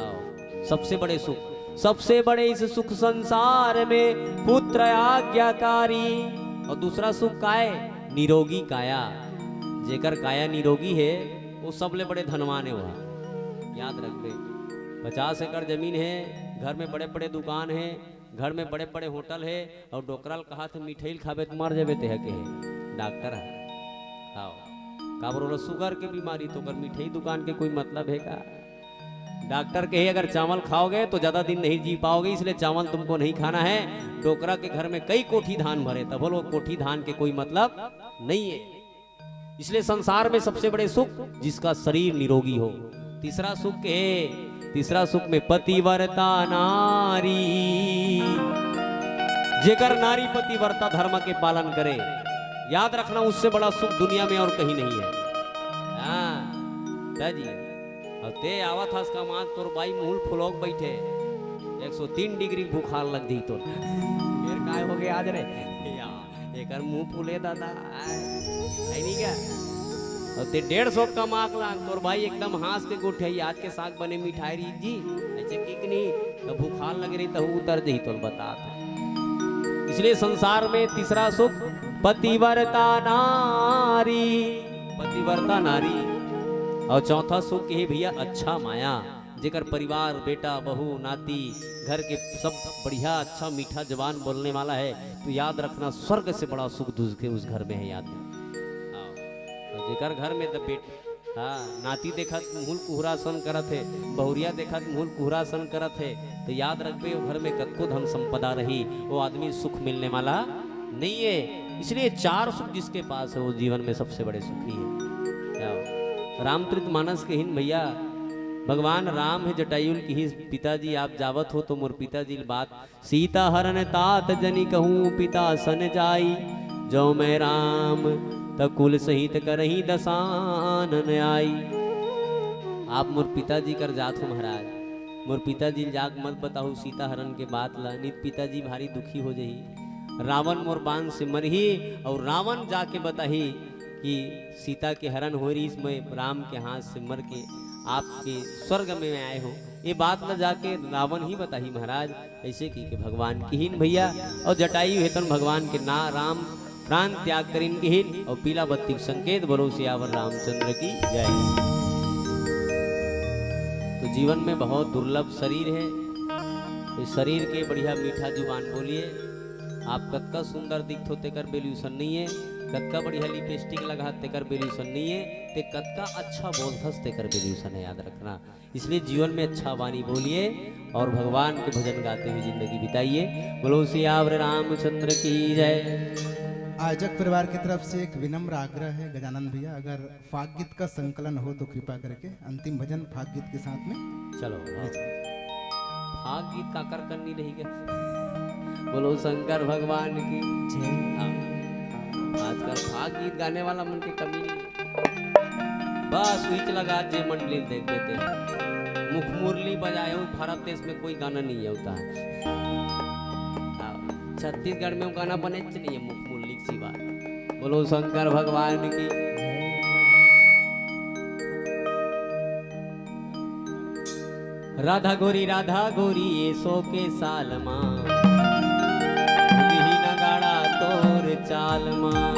S1: आओ सबसे बड़े सुख सबसे बड़े इस सुख संसार में पुत्र आज्ञाकारी और दूसरा सुख काय निरोगी काया जेकर काया निरोगी है वो सबले बड़े धनवान है वहाँ। याद रख बे 50 एकड़ जमीन है घर में बड़े बड़े दुकान है घर में बड़े बड़े होटल है और डोकराल कहा थे मिठाई खाबे तो मर जाबे ते के डॉक्टर है आओ का बोलो शुगर की बीमारी तो कर मिठाई दुकान के कोई मतलब है का। डॉक्टर कहे अगर चावल खाओगे तो ज्यादा दिन नहीं जी पाओगे इसलिए चावल तुमको नहीं खाना है। डोकरा के घर में कई कोठी धान भरे तब बोलो कोठी धान के कोई मतलब नहीं है। इसलिए संसार में सबसे बड़े सुख जिसका शरीर निरोगी हो। तीसरा सुख है तीसरा सुख में पतिव्रता नारी जेकर नारी पतिव्रता धर्म के पालन करे। याद रखना उससे बड़ा सुख दुनिया में और कहीं नहीं है। हाँ जी और ते आवा था उसका माँ तोर बाई मूल फुलोक बैठे 103 डिग्री बुखार लग दी तो फिर काय हो गया आज रे एक मुंह फूले दादा है नहीं क्या और ते 150 का माक लाग तोर भाई एकदम हाथ के गोठे आज के साग बने मिठाई रही जी ऐसे किक नहीं तो बुखार लग रही तो उतर जी तो बता था। इसलिए संसार में तीसरा सुख पतिव्रता नारी पतिव्रता नारी और चौथा सुख है भैया अच्छा माया जेकर परिवार बेटा बहू नाती घर के सब बढ़िया अच्छा मीठा जवान बोलने वाला है तो याद रखना स्वर्ग से बड़ा सुख दूसरे उस घर में है। याद और जेकर घर में हाँ नाती देखा मूल कुहरासन करत है बहुरिया देखा मूल कुहरासन करत है तो याद रखबे वो घर में कतको धन संपदा रही वो आदमी सुख मिलने वाला नहीं है। इसलिए चार सुख जिसके पास है वो जीवन में सबसे बड़े सुखी है। क्या रामचरितमानस के हिन भैया भगवान राम है जटायुल की ही पिताजी आप जावत हो तो मोर पिताजी बात सीता हरन तात जनी कहूँ पिता सन जाई जो मैं राम तकुल सहित करही दसानन आई। आप मोर पिताजी कर जात हो महाराज, मोर पिताजी जाग मत बताहू सीता हरण के बात ला, नित पिताजी भारी दुखी हो जही। रावण मोर बाण से मरही और रावण जाके बताही कि सीता के हरण हो रही, इसमें राम के हाथ से मर के आपके स्वर्ग में आए हो। ये बात न जाके रावण ही बताही महाराज। ऐसे की के भगवान की हीन भैया और जटायु हेतन भगवान के ना राम प्राण त्याग कर इनकी हीन और पीला बत्ती संकेत बोलो सियावर रामचंद्र की जय। तो जीवन में बहुत दुर्लभ शरीर है, इस शरीर के बढ़िया मीठा जुबान बोलिए। आप कतका सुंदर दिखत होते कर बेल्यूशन नहीं है, कतका बढ़िया लिपस्टिक लगाते कर बेल्यूशन नहीं है, ते कतका अच्छा बोलथस ते कर बेल्यूशन है, याद रखना। इसलिए जीवन में अच्छा वाणी बोलिए और भगवान के भजन गाते हुए जिंदगी बिताइए। बोलो सियावर रामचंद्र की जय।
S2: आयोजक परिवार की तरफ से एक विनम्र आग्रह है गजानन भैया, अगर फाग गीत का संकलन हो तो कृपा करके अंतिम भजन फाग गीत के साथ में।
S1: चलो फाग गीत का कर करनी नहीं क्या? बोलो शंकर भगवान की जय। आजकल फाग गीत गाने वाला मन की कमी नहीं, बस स्विच लगा जे मंडली देख देते हैं। मुख मुरली बजाए हो भारत देश में कोई गाना नहीं होता है। छत्तीसगढ़ में गाना बने नहीं है मुख मुरली की बात। बोलो शंकर भगवान की। राधा गोरी ये सो के साल माँ नगाड़ा तोर चाल माँ।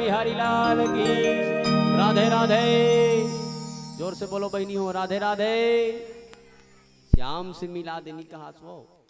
S1: बिहारी लाल की। राधे राधे। जोर से बोलो बहनी हो, राधे राधे। श्याम से मिला देनी कहा सो।